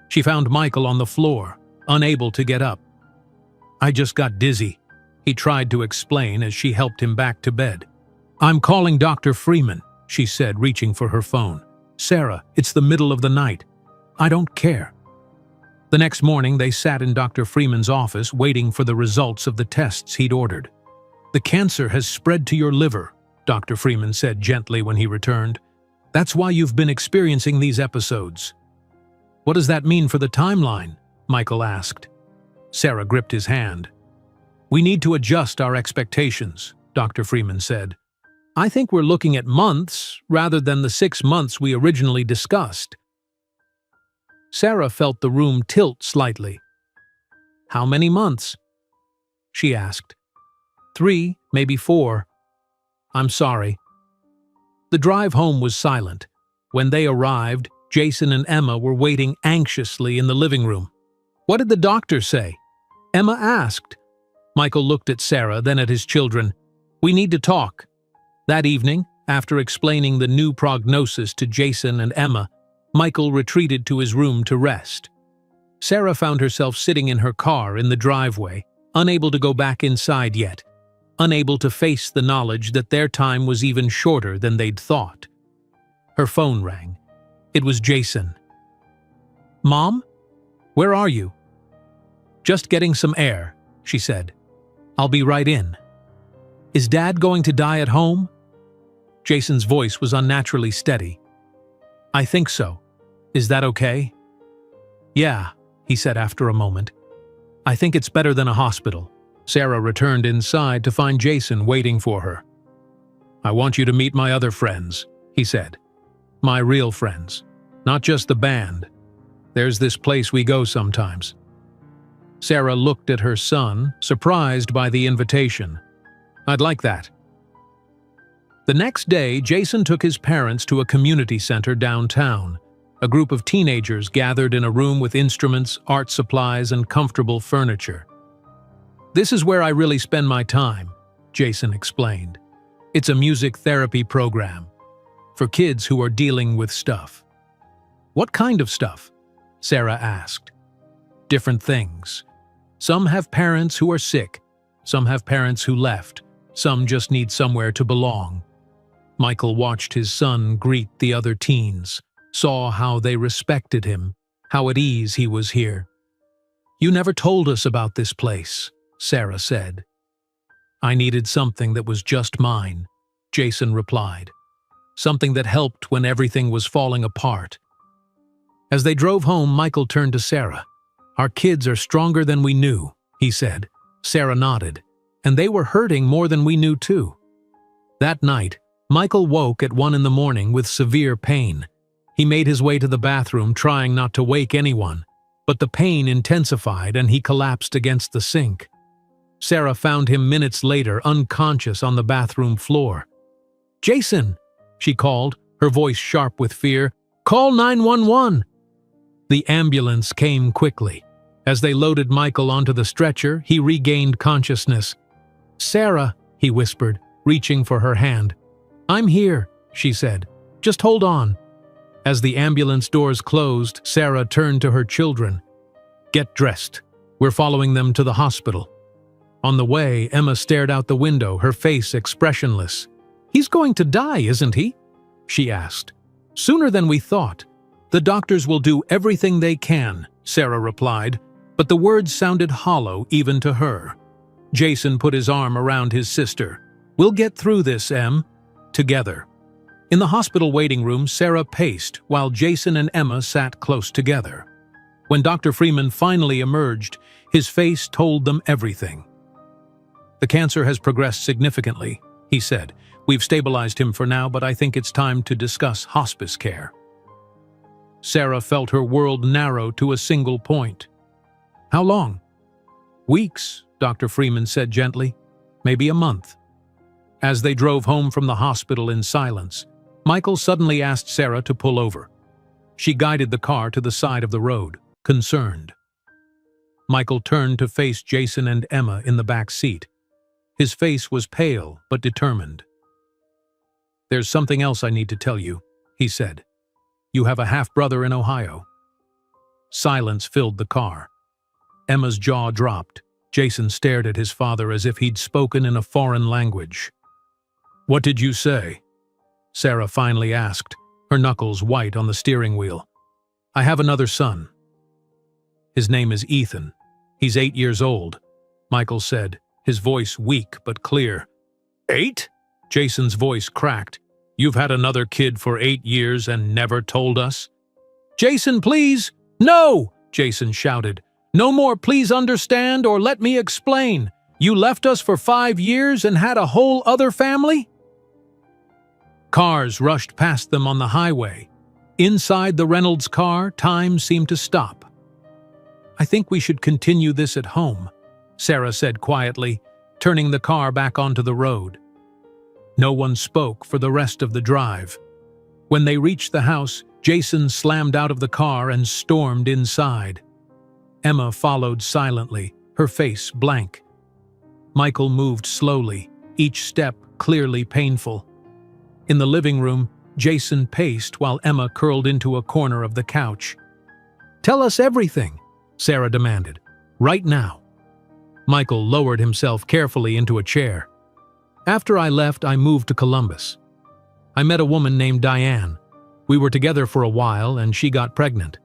She found Michael on the floor, unable to get up. "I just got dizzy," he tried to explain as she helped him back to bed. "I'm calling Dr. Freeman," she said, reaching for her phone. "Sarah, it's the middle of the night. I don't care." The next morning, they sat in Dr. Freeman's office waiting for the results of the tests he'd ordered. "The cancer has spread to your liver," Dr. Freeman said gently when he returned. "That's why you've been experiencing these episodes." "What does that mean for the timeline?" Michael asked. Sarah gripped his hand. "We need to adjust our expectations," Dr. Freeman said. "I think we're looking at months rather than the 6 months we originally discussed." Sarah felt the room tilt slightly. "How many months?" she asked. 3, maybe 4. "I'm sorry." The drive home was silent. When they arrived, Jason and Emma were waiting anxiously in the living room. "What did the doctor say?" Emma asked. Michael looked at Sarah, then at his children. "We need to talk." That evening, after explaining the new prognosis to Jason and Emma, Michael retreated to his room to rest. Sarah found herself sitting in her car in the driveway, unable to go back inside yet, unable to face the knowledge that their time was even shorter than they'd thought. Her phone rang. It was Jason. "Mom? Where are you?" "Just getting some air," she said. "I'll be right in." "Is Dad going to die at home?" Jason's voice was unnaturally steady. "I think so. Is that okay?" "Yeah," he said after a moment. "I think it's better than a hospital." Sarah returned inside to find Jason waiting for her. "I want you to meet my other friends," he said. "My real friends, not just the band. There's this place we go sometimes." Sarah looked at her son, surprised by the invitation. "I'd like that." The next day, Jason took his parents to a community center downtown. A group of teenagers gathered in a room with instruments, art supplies, and comfortable furniture. "This is where I really spend my time," Jason explained. "It's a music therapy program for kids who are dealing with stuff." "What kind of stuff?" Sarah asked. "Different things. Some have parents who are sick, some have parents who left, some just need somewhere to belong." Michael watched his son greet the other teens, saw how they respected him, how at ease he was here. "You never told us about this place," Sarah said. "I needed something that was just mine," Jason replied. "Something that helped when everything was falling apart." As they drove home, Michael turned to Sarah. "Our kids are stronger than we knew," he said. Sarah nodded. "And they were hurting more than we knew too." That night, Michael woke at 1 in the morning with severe pain. He made his way to the bathroom, trying not to wake anyone, but the pain intensified and he collapsed against the sink. Sarah found him minutes later, unconscious on the bathroom floor. "Jason!" she called, her voice sharp with fear. "Call 911!" The ambulance came quickly. As they loaded Michael onto the stretcher, he regained consciousness. "Sarah," he whispered, reaching for her hand. "I'm here," she said. "Just hold on." As the ambulance doors closed, Sarah turned to her children. "Get dressed. We're following them to the hospital." On the way, Emma stared out the window, her face expressionless. "He's going to die, isn't he?" she asked. "Sooner than we thought." "The doctors will do everything they can," Sarah replied, but the words sounded hollow even to her. Jason put his arm around his sister. "We'll get through this, Em. Together." In the hospital waiting room, Sarah paced while Jason and Emma sat close together. When Dr. Freeman finally emerged, his face told them everything. "The cancer has progressed significantly," he said. "We've stabilized him for now, but I think it's time to discuss hospice care." Sarah felt her world narrow to a single point. "How long?" "Weeks," Dr. Freeman said gently. "Maybe a month." As they drove home from the hospital in silence, Michael suddenly asked Sarah to pull over. She guided the car to the side of the road, concerned. Michael turned to face Jason and Emma in the back seat. His face was pale but determined. "There's something else I need to tell you," he said. "You have a half-brother in Ohio." Silence filled the car. Emma's jaw dropped. Jason stared at his father as if he'd spoken in a foreign language. "What did you say?" Sarah finally asked, her knuckles white on the steering wheel. "I have another son. His name is Ethan. He's 8 years old," Michael said, his voice weak but clear. "8?" Jason's voice cracked. "You've had another kid for 8 years and never told us?" "Jason, please!" "No!" Jason shouted. "No more, please understand, or let me explain. You left us for 5 years and had a whole other family?" Cars rushed past them on the highway. Inside the Reynolds car, time seemed to stop. "I think we should continue this at home," Sarah said quietly, turning the car back onto the road. No one spoke for the rest of the drive. When they reached the house, Jason slammed out of the car and stormed inside. Emma followed silently, her face blank. Michael moved slowly, each step clearly painful. In the living room, Jason paced while Emma curled into a corner of the couch. "Tell us everything," Sarah demanded. "Right now." Michael lowered himself carefully into a chair. "After I left, I moved to Columbus. I met a woman named Diane. We were together for a while, and she got pregnant."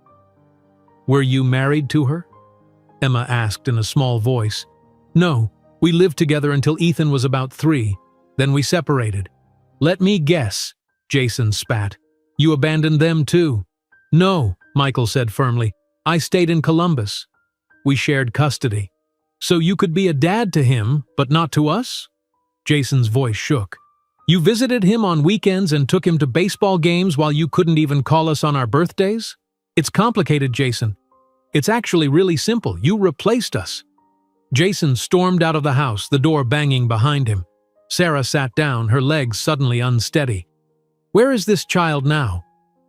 "Were you married to her?" Emma asked in a small voice. "No, we lived together until Ethan was about 3. Then we separated." "Let me guess," Jason spat. "You abandoned them too?" "No," Michael said firmly. "I stayed in Columbus. We shared custody." "So you could be a dad to him, but not to us?" Jason's voice shook. "You visited him on weekends and took him to baseball games while you couldn't even call us on our birthdays? It's complicated, Jason. It's actually really simple. You replaced us." Jason stormed out of the house, the door banging behind him. Sarah sat down, her legs suddenly unsteady. "Where is this child now?"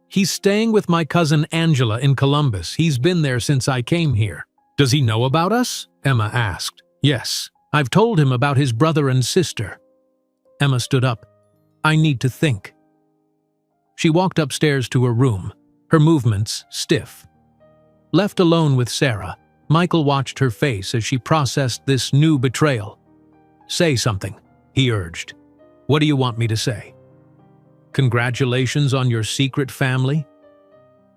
"He's staying with my cousin Angela in Columbus. He's been there since I came here." "Does he know about us?" Emma asked. "Yes. I've told him about his brother and sister." Emma stood up. "I need to think." She walked upstairs to her room, her movements stiff. Left alone with Sarah, Michael watched her face as she processed this new betrayal. "Say something," he urged. "What do you want me to say?" "Congratulations on your secret family?"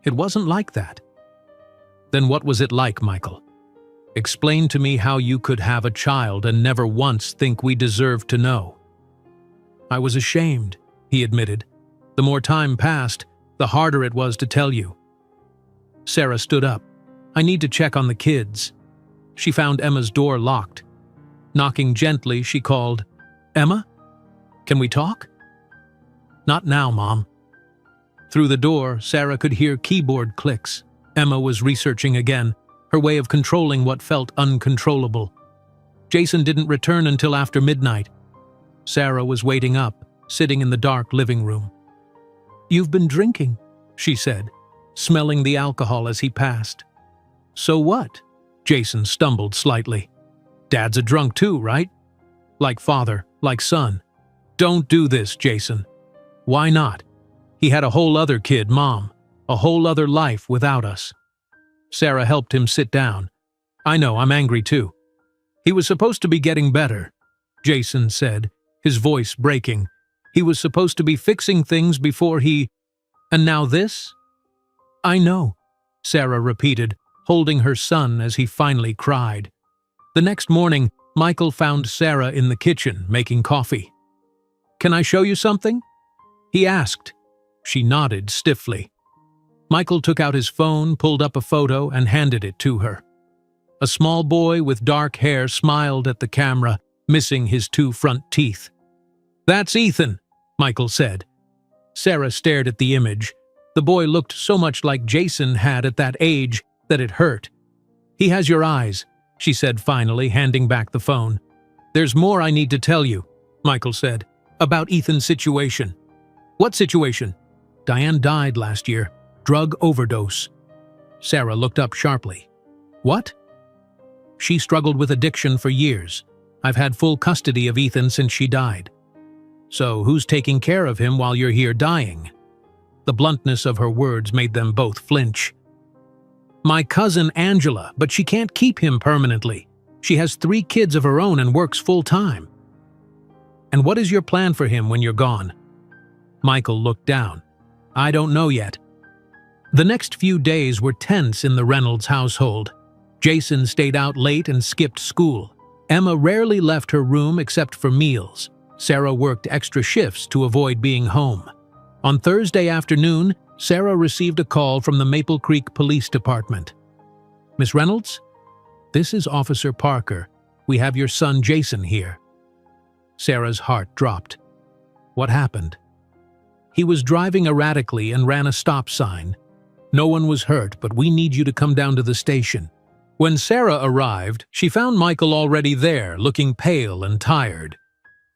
"It wasn't like that." "Then what was it like, Michael? Explain to me how you could have a child and never once think we deserved to know." "I was ashamed," he admitted. "The more time passed, the harder it was to tell you." Sarah stood up. "I need to check on the kids." She found Emma's door locked. Knocking gently, she called, "Emma? Can we talk?" "Not now, Mom." Through the door, Sarah could hear keyboard clicks. Emma was researching again, her way of controlling what felt uncontrollable. Jason didn't return until after midnight. Sarah was waiting up, sitting in the dark living room. "You've been drinking," she said, smelling the alcohol as he passed. "So what?" Jason stumbled slightly. "Dad's a drunk too, right? Like father, like son." "Don't do this, Jason." "Why not? He had a whole other kid, Mom. A whole other life without us." Sarah helped him sit down. "I know, I'm angry too. He was supposed to be getting better," Jason said, his voice breaking. "He was supposed to be fixing things before he... And now this?" "I know," Sarah repeated, holding her son as he finally cried. The next morning, Michael found Sarah in the kitchen making coffee. "Can I show you something?" he asked. She nodded stiffly. Michael took out his phone, pulled up a photo, and handed it to her. A small boy with dark hair smiled at the camera, missing his 2 front teeth. "That's Ethan," Michael said. Sarah stared at the image. The boy looked so much like Jason had at that age that it hurt. "He has your eyes," she said finally, handing back the phone. "There's more I need to tell you," Michael said, "about Ethan's situation." "What situation?" "Diane died last year. Drug overdose." Sarah looked up sharply. "What?" "She struggled with addiction for years. I've had full custody of Ethan since she died." "So who's taking care of him while you're here dying?" The bluntness of her words made them both flinch. "My cousin Angela, but she can't keep him permanently. She has 3 kids of her own and works full-time." "And what is your plan for him when you're gone?" Michael looked down. "I don't know yet." The next few days were tense in the Reynolds household. Jason stayed out late and skipped school. Emma rarely left her room except for meals. Sarah worked extra shifts to avoid being home. On Thursday afternoon, Sarah received a call from the Maple Creek Police Department. "Miss Reynolds? This is Officer Parker. We have your son Jason here." Sarah's heart dropped. "What happened?" "He was driving erratically and ran a stop sign. No one was hurt, but we need you to come down to the station." When Sarah arrived, she found Michael already there, looking pale and tired.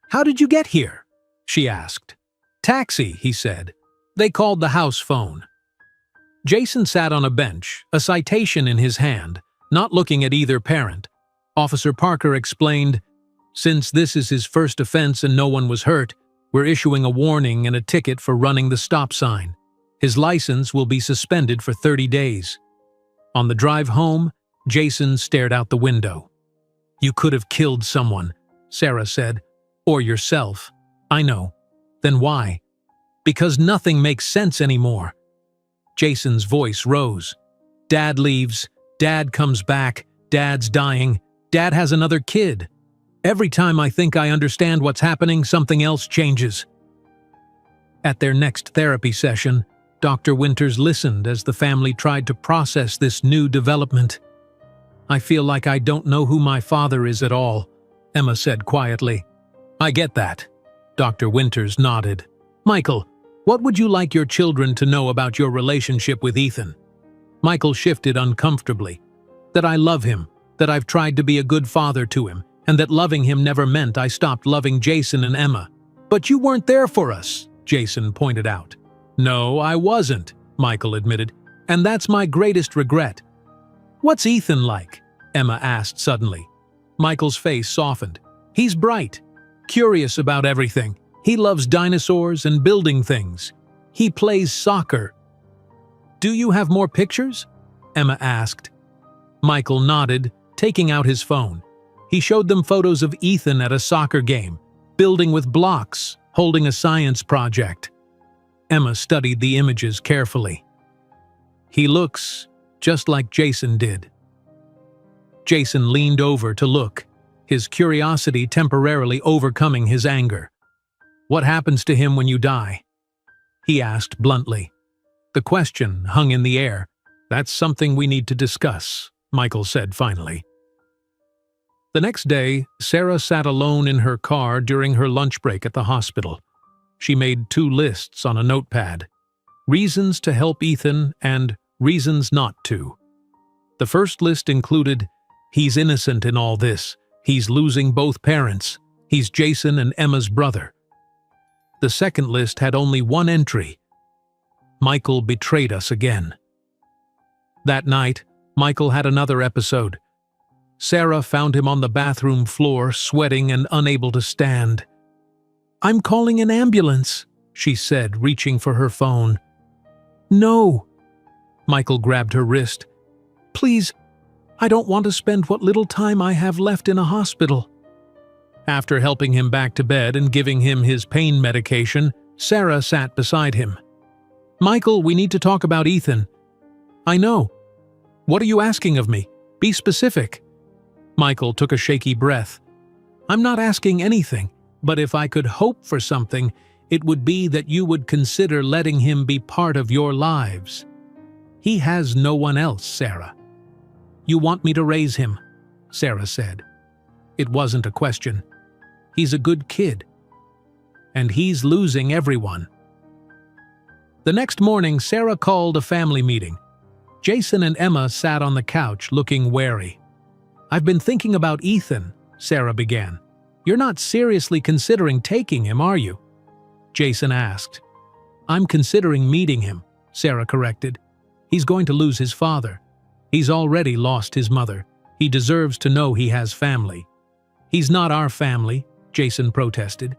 "How did you get here?" she asked. "Taxi," he said. "They called the house phone." Jason sat on a bench, a citation in his hand, not looking at either parent. Officer Parker explained, "Since this is his first offense and no one was hurt, we're issuing a warning and a ticket for running the stop sign. His license will be suspended for 30 days. On the drive home, Jason stared out the window. "You could have killed someone," Sarah said. "Or yourself." "I know." "Then why?" "Because nothing makes sense anymore." Jason's voice rose. "Dad leaves. Dad comes back. Dad's dying. Dad has another kid. Every time I think I understand what's happening, something else changes." At their next therapy session, Dr. Winters listened as the family tried to process this new development. "I feel like I don't know who my father is at all," Emma said quietly. "I get that." Dr. Winters nodded. "Michael, what would you like your children to know about your relationship with Ethan?" Michael shifted uncomfortably. "That I love him, that I've tried to be a good father to him, and that loving him never meant I stopped loving Jason and Emma." "But you weren't there for us," Jason pointed out. "No, I wasn't," Michael admitted, "and that's my greatest regret." "What's Ethan like?" Emma asked suddenly. Michael's face softened. "He's bright, curious about everything. He loves dinosaurs and building things. He plays soccer." "Do you have more pictures?" Emma asked. Michael nodded, taking out his phone. He showed them photos of Ethan at a soccer game, building with blocks, holding a science project. Emma studied the images carefully. "He looks just like Jason did." Jason leaned over to look, his curiosity temporarily overcoming his anger. "What happens to him when you die?" he asked bluntly. The question hung in the air. "That's something we need to discuss," Michael said finally. The next day, Sarah sat alone in her car during her lunch break at the hospital. She made 2 lists on a notepad: reasons to help Ethan and reasons not to. The first list included, "He's innocent in all this. He's losing both parents. He's Jason and Emma's brother." The second list had only 1 entry: "Michael betrayed us again." That night, Michael had another episode. Sarah found him on the bathroom floor, sweating and unable to stand. "I'm calling an ambulance," she said, reaching for her phone. "No." Michael grabbed her wrist. "Please, I don't want to spend what little time I have left in a hospital." After helping him back to bed and giving him his pain medication, Sarah sat beside him. "Michael, we need to talk about Ethan." "I know. What are you asking of me? Be specific." Michael took a shaky breath. "I'm not asking anything, but if I could hope for something, it would be that you would consider letting him be part of your lives. He has no one else, Sarah. You want me to raise him, Sarah said. It wasn't a question. He's a good kid. And he's losing everyone. The next morning, Sarah called a family meeting. Jason and Emma sat on the couch looking wary. I've been thinking about Ethan, Sarah began. You're not seriously considering taking him, are you? Jason asked. I'm considering meeting him, Sarah corrected. He's going to lose his father. He's already lost his mother. He deserves to know he has family. He's not our family, Jason protested.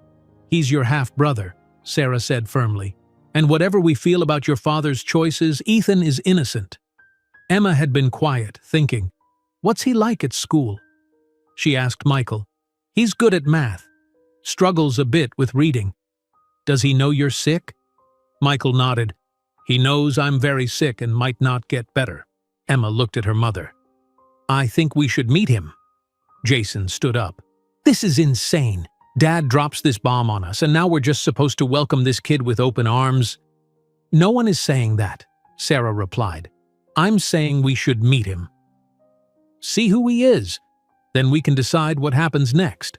He's your half-brother, Sarah said firmly. And whatever we feel about your father's choices, Ethan is innocent. Emma had been quiet, thinking, what's he like at school? She asked Michael. He's good at math. Struggles a bit with reading. Does he know you're sick? Michael nodded. He knows I'm very sick and might not get better. Emma looked at her mother. I think we should meet him. Jason stood up. This is insane. Dad drops this bomb on us, and now we're just supposed to welcome this kid with open arms? No one is saying that, Sarah replied. I'm saying we should meet him. See who he is. Then we can decide what happens next.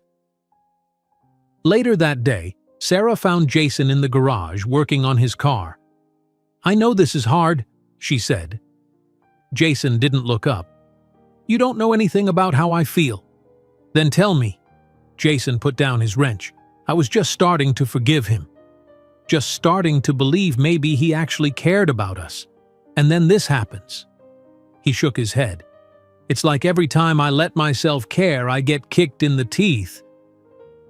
Later that day, Sarah found Jason in the garage working on his car. I know this is hard, she said. Jason didn't look up. You don't know anything about how I feel. Then tell me. Jason put down his wrench. I was just starting to forgive him. Just starting to believe maybe he actually cared about us. And then this happens. He shook his head. It's like every time I let myself care, I get kicked in the teeth.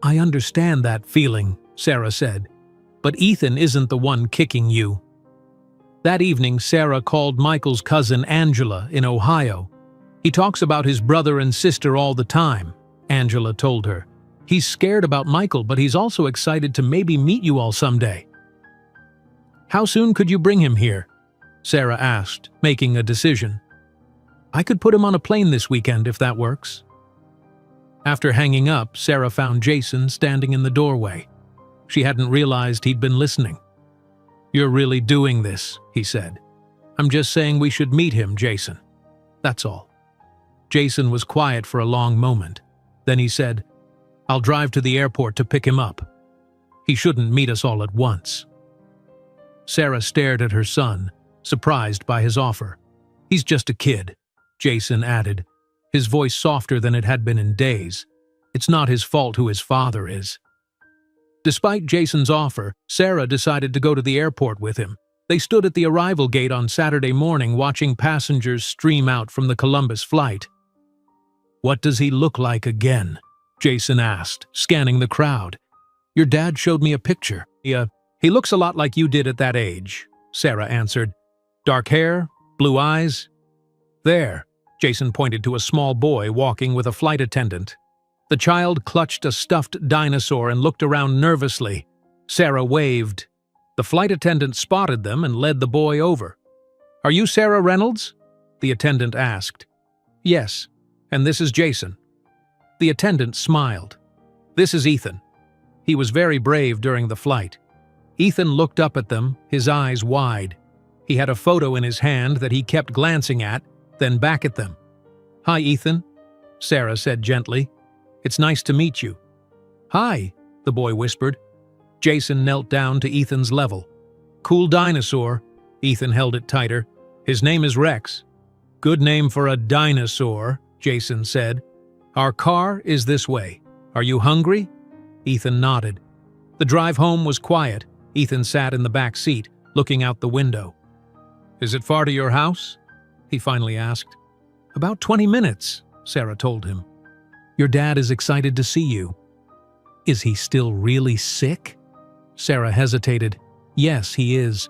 I understand that feeling, Sarah said. But Ethan isn't the one kicking you. That evening, Sarah called Michael's cousin Angela in Ohio. He talks about his brother and sister all the time, Angela told her. He's scared about Michael, but he's also excited to maybe meet you all someday. How soon could you bring him here? Sarah asked, making a decision. I could put him on a plane this weekend if that works. After hanging up, Sarah found Jason standing in the doorway. She hadn't realized he'd been listening. You're really doing this, he said. I'm just saying we should meet him, Jason. That's all. Jason was quiet for a long moment. Then he said, I'll drive to the airport to pick him up. He shouldn't meet us all at once. Sarah stared at her son, surprised by his offer. He's just a kid, Jason added, his voice softer than it had been in days. It's not his fault who his father is. Despite Jason's offer, Sarah decided to go to the airport with him. They stood at the arrival gate on Saturday morning watching passengers stream out from the Columbus flight. What does he look like again? Jason asked, scanning the crowd. Your dad showed me a picture. He looks a lot like you did at that age, Sarah answered. Dark hair, blue eyes. There, Jason pointed to a small boy walking with a flight attendant. The child clutched a stuffed dinosaur and looked around nervously. Sarah waved. The flight attendant spotted them and led the boy over. Are you Sarah Reynolds? The attendant asked. Yes, and this is Jason. The attendant smiled. This is Ethan. He was very brave during the flight. Ethan looked up at them, his eyes wide. He had a photo in his hand that he kept glancing at, then back at them. Hi, Ethan, Sarah said gently. It's nice to meet you. Hi, the boy whispered. Jason knelt down to Ethan's level. Cool dinosaur. Ethan held it tighter. His name is Rex. Good name for a dinosaur, Jason said. Our car is this way. Are you hungry? Ethan nodded. The drive home was quiet. Ethan sat in the back seat, looking out the window. Is it far to your house? He finally asked. About 20 minutes, Sarah told him. Your dad is excited to see you. Is he still really sick? Sarah hesitated. Yes, he is.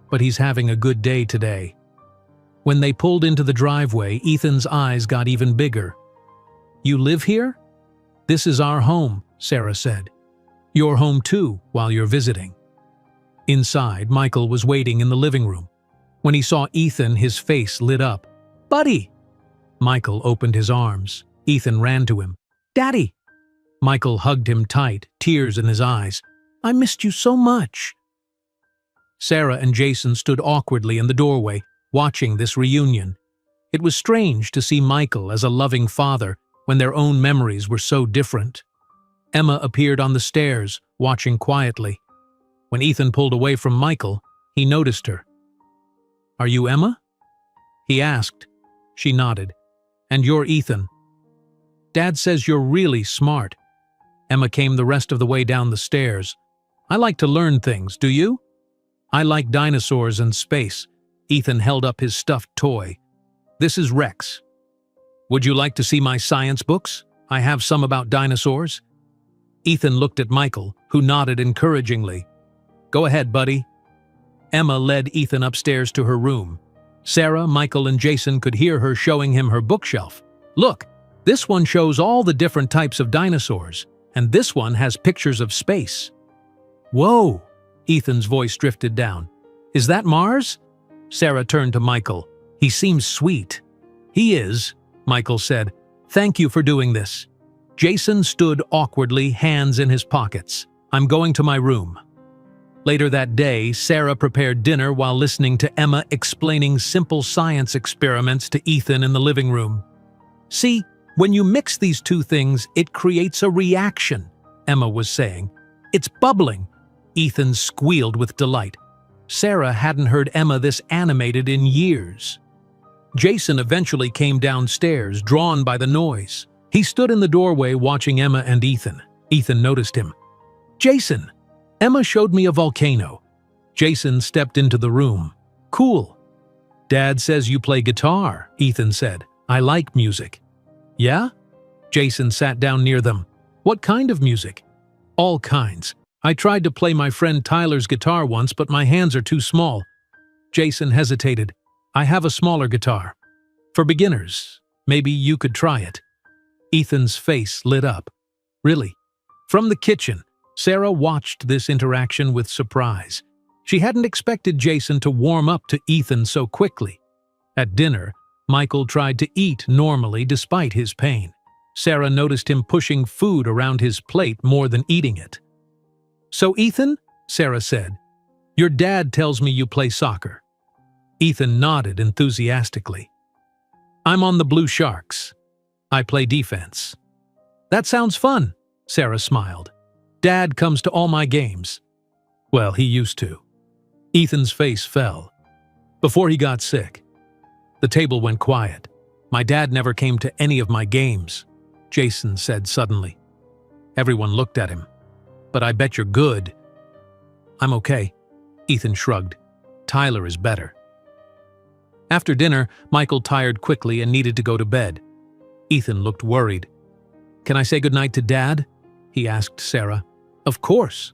But he's having a good day today. When they pulled into the driveway, Ethan's eyes got even bigger. You live here? This is our home, Sarah said. Your home too, while you're visiting. Inside, Michael was waiting in the living room. When he saw Ethan, his face lit up. Buddy! Michael opened his arms. Ethan ran to him. Daddy! Michael hugged him tight, tears in his eyes. I missed you so much." Sarah and Jason stood awkwardly in the doorway, watching this reunion. It was strange to see Michael as a loving father when their own memories were so different. Emma appeared on the stairs, watching quietly. When Ethan pulled away from Michael, he noticed her. "Are you Emma?" he asked. She nodded. "And you're Ethan. Dad says you're really smart." Emma came the rest of the way down the stairs. "I like to learn things, do you?" "I like dinosaurs and space." Ethan held up his stuffed toy. "This is Rex. Would you like to see my science books? I have some about dinosaurs." Ethan looked at Michael, who nodded encouragingly. "Go ahead, buddy." Emma led Ethan upstairs to her room. Sarah, Michael, and Jason could hear her showing him her bookshelf. "Look, this one shows all the different types of dinosaurs, and this one has pictures of space." "Whoa!" Ethan's voice drifted down. "Is that Mars?" Sarah turned to Michael. "He seems sweet." "He is," Michael said. "Thank you for doing this." Jason stood awkwardly, hands in his pockets. "I'm going to my room." Later that day, Sarah prepared dinner while listening to Emma explaining simple science experiments to Ethan in the living room. "See, when you mix these two things, it creates a reaction," Emma was saying. "It's bubbling." Ethan squealed with delight. Sarah hadn't heard Emma this animated in years. Jason eventually came downstairs, drawn by the noise. He stood in the doorway watching Emma and Ethan. Ethan noticed him. "Jason, Emma showed me a volcano." Jason stepped into the room. "Cool." "Dad says you play guitar," Ethan said. "I like music." "Yeah?" Jason sat down near them. "What kind of music?" "All kinds. I tried to play my friend Tyler's guitar once, but my hands are too small." Jason hesitated. "I have a smaller guitar. For beginners. Maybe you could try it." Ethan's face lit up. "Really?" From the kitchen, Sarah watched this interaction with surprise. She hadn't expected Jason to warm up to Ethan so quickly. At dinner, Michael tried to eat normally despite his pain. Sarah noticed him pushing food around his plate more than eating it. "So Ethan," Sarah said, "your dad tells me you play soccer." Ethan nodded enthusiastically. "I'm on the Blue Sharks. I play defense." "That sounds fun," Sarah smiled. "Dad comes to all my games." "Well, he used to." Ethan's face fell. "Before he got sick." The table went quiet. "My dad never came to any of my games," Jason said suddenly. Everyone looked at him. "But I bet you're good." "I'm okay," Ethan shrugged. "Tyler is better." After dinner, Michael tired quickly and needed to go to bed. Ethan looked worried. "Can I say goodnight to Dad?" he asked Sarah. "Of course."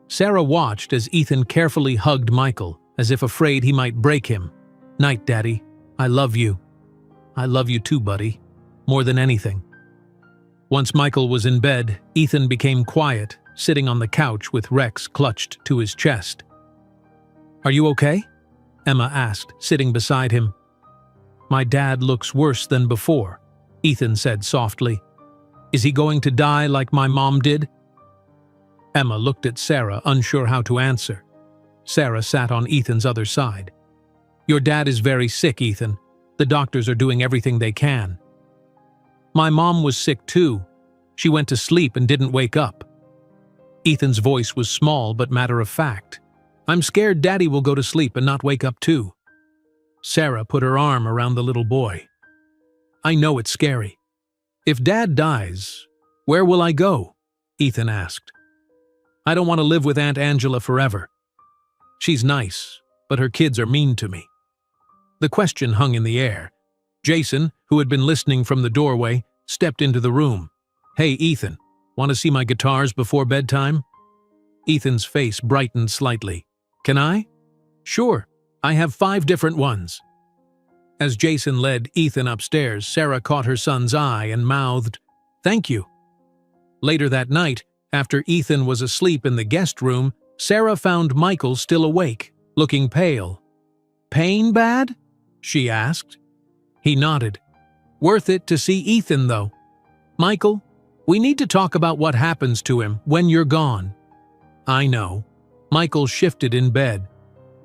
Sarah watched as Ethan carefully hugged Michael, as if afraid he might break him. "Night, Daddy. I love you." "I love you too, buddy. More than anything." Once Michael was in bed, Ethan became quiet, sitting on the couch with Rex clutched to his chest. "Are you okay?" Emma asked, sitting beside him. "My dad looks worse than before," Ethan said softly. "Is he going to die like my mom did?" Emma looked at Sarah, unsure how to answer. Sarah sat on Ethan's other side. "Your dad is very sick, Ethan. The doctors are doing everything they can." "My mom was sick too. She went to sleep and didn't wake up." Ethan's voice was small but matter-of-fact. "I'm scared Daddy will go to sleep and not wake up too." Sarah put her arm around the little boy. "I know it's scary. If Dad dies, where will I go?" Ethan asked. "I don't want to live with Aunt Angela forever. She's nice, but her kids are mean to me." The question hung in the air. Jason, who had been listening from the doorway, stepped into the room. "Hey, Ethan, want to see my guitars before bedtime?" Ethan's face brightened slightly. "Can I?" "Sure. I have 5 different ones." As Jason led Ethan upstairs, Sarah caught her son's eye and mouthed, "Thank you." Later that night, after Ethan was asleep in the guest room, Sarah found Michael still awake, looking pale. "Pain bad?" she asked. He nodded. "Worth it to see Ethan, though. Michael, we need to talk about what happens to him when you're gone." I know. Michael shifted in bed.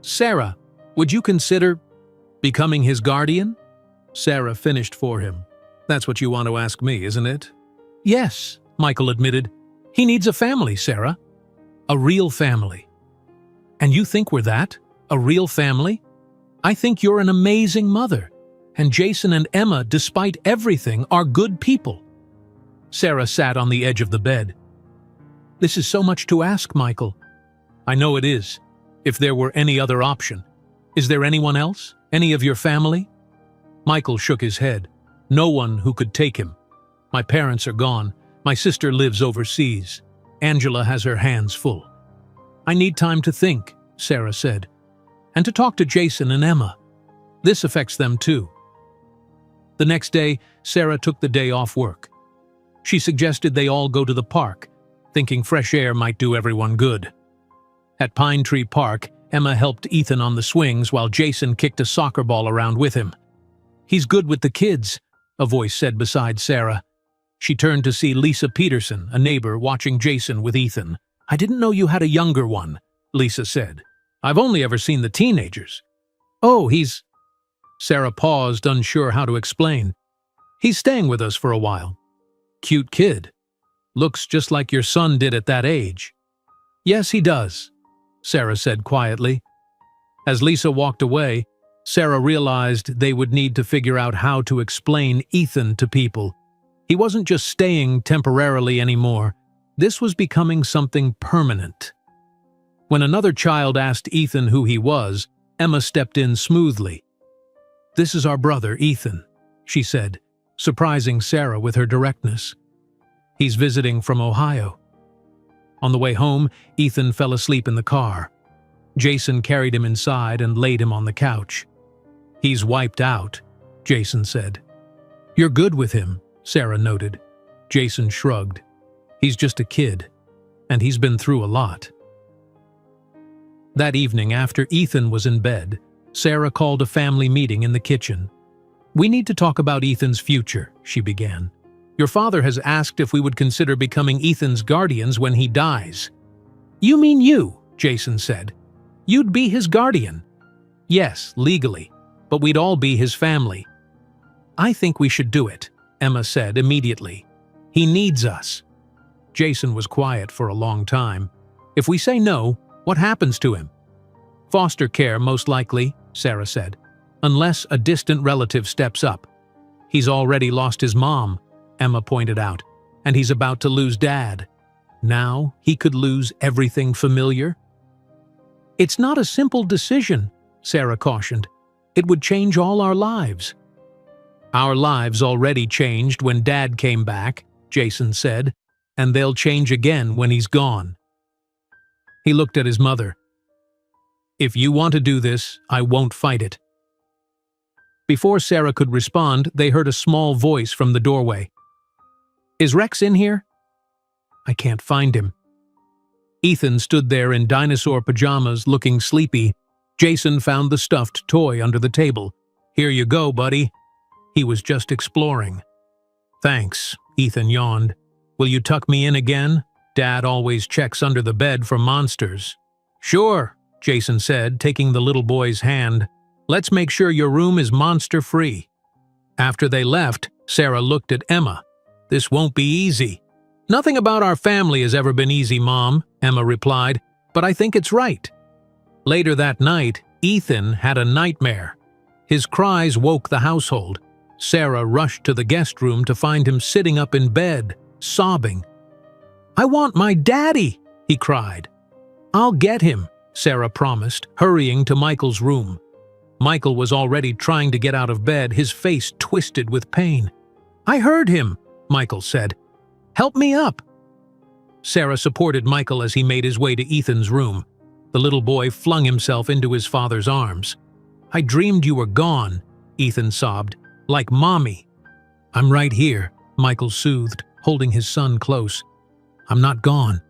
Sarah, would you consider becoming his guardian? Sarah finished for him. That's what you want to ask me, isn't it? Yes, Michael admitted. He needs a family, Sarah. A real family. And you think we're that? A real family? I think you're an amazing mother. And Jason and Emma, despite everything, are good people. Sarah sat on the edge of the bed. This is so much to ask, Michael. I know it is. If there were any other option. Is there anyone else? Any of your family? Michael shook his head. No one who could take him. My parents are gone. My sister lives overseas. Angela has her hands full. I need time to think, Sarah said. And to talk to Jason and Emma. This affects them too. The next day, Sarah took the day off work. She suggested they all go to the park, thinking fresh air might do everyone good. At Pine Tree Park, Emma helped Ethan on the swings while Jason kicked a soccer ball around with him. He's good with the kids, a voice said beside Sarah. She turned to see Lisa Peterson, a neighbor, watching Jason with Ethan. I didn't know you had a younger one, Lisa said. I've only ever seen the teenagers. Oh, he's... Sarah paused, unsure how to explain. He's staying with us for a while. Cute kid. Looks just like your son did at that age. Yes, he does, Sarah said quietly. As Lisa walked away, Sarah realized they would need to figure out how to explain Ethan to people. He wasn't just staying temporarily anymore. This was becoming something permanent. When another child asked Ethan who he was, Emma stepped in smoothly. This is our brother, Ethan, she said, surprising Sarah with her directness. He's visiting from Ohio. On the way home, Ethan fell asleep in the car. Jason carried him inside and laid him on the couch. He's wiped out, Jason said. You're good with him, Sarah noted. Jason shrugged. He's just a kid, and he's been through a lot. That evening, after Ethan was in bed, Sarah called a family meeting in the kitchen. We need to talk about Ethan's future, she began. Your father has asked if we would consider becoming Ethan's guardians when he dies. You mean you, Jason said. You'd be his guardian. Yes, legally, but we'd all be his family. I think we should do it, Emma said immediately. He needs us. Jason was quiet for a long time. If we say no, what happens to him? Foster care, most likely, Sarah said, unless a distant relative steps up. He's already lost his mom, Emma pointed out, and he's about to lose Dad. Now he could lose everything familiar. It's not a simple decision, Sarah cautioned. It would change all our lives. Our lives already changed when Dad came back, Jason said, and they'll change again when he's gone. He looked at his mother. If you want to do this, I won't fight it. Before Sarah could respond, they heard a small voice from the doorway. Is Rex in here? I can't find him. Ethan stood there in dinosaur pajamas, looking sleepy. Jason found the stuffed toy under the table. Here you go, buddy. He was just exploring. Thanks, Ethan yawned. Will you tuck me in again? Dad always checks under the bed for monsters. Sure, Jason said, taking the little boy's hand. Let's make sure your room is monster-free. After they left, Sarah looked at Emma. This won't be easy. Nothing about our family has ever been easy, Mom, Emma replied, but I think it's right. Later that night, Ethan had a nightmare. His cries woke the household. Sarah rushed to the guest room to find him sitting up in bed, sobbing. I want my daddy, he cried. I'll get him, Sarah promised, hurrying to Michael's room. Michael was already trying to get out of bed, his face twisted with pain. I heard him, Michael said. Help me up. Sarah supported Michael as he made his way to Ethan's room. The little boy flung himself into his father's arms. I dreamed you were gone, Ethan sobbed, like Mommy. I'm right here, Michael soothed, holding his son close. I'm not gone.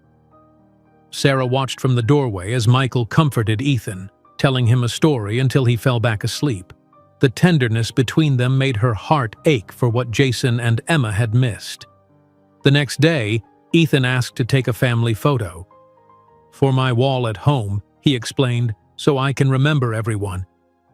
Sarah watched from the doorway as Michael comforted Ethan, telling him a story until he fell back asleep. The tenderness between them made her heart ache for what Jason and Emma had missed. The next day, Ethan asked to take a family photo. "For my wall at home," he explained, "so I can remember everyone."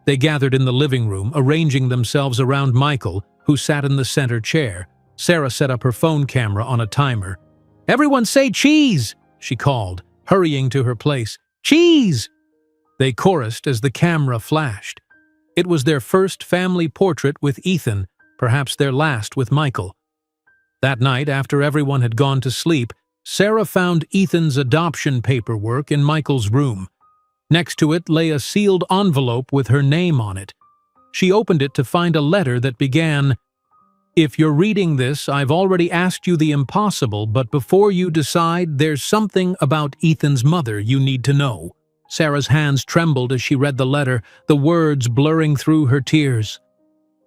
They gathered in the living room, arranging themselves around Michael, who sat in the center chair. Sarah set up her phone camera on a timer. "Everyone say cheese!" she called, hurrying to her place. "Cheese!" They chorused as the camera flashed. It was their first family portrait with Ethan, perhaps their last with Michael. That night, after everyone had gone to sleep, Sarah found Ethan's adoption paperwork in Michael's room. Next to it lay a sealed envelope with her name on it. She opened it to find a letter that began, "If you're reading this, I've already asked you the impossible, but before you decide, there's something about Ethan's mother you need to know." Sarah's hands trembled as she read the letter, the words blurring through her tears.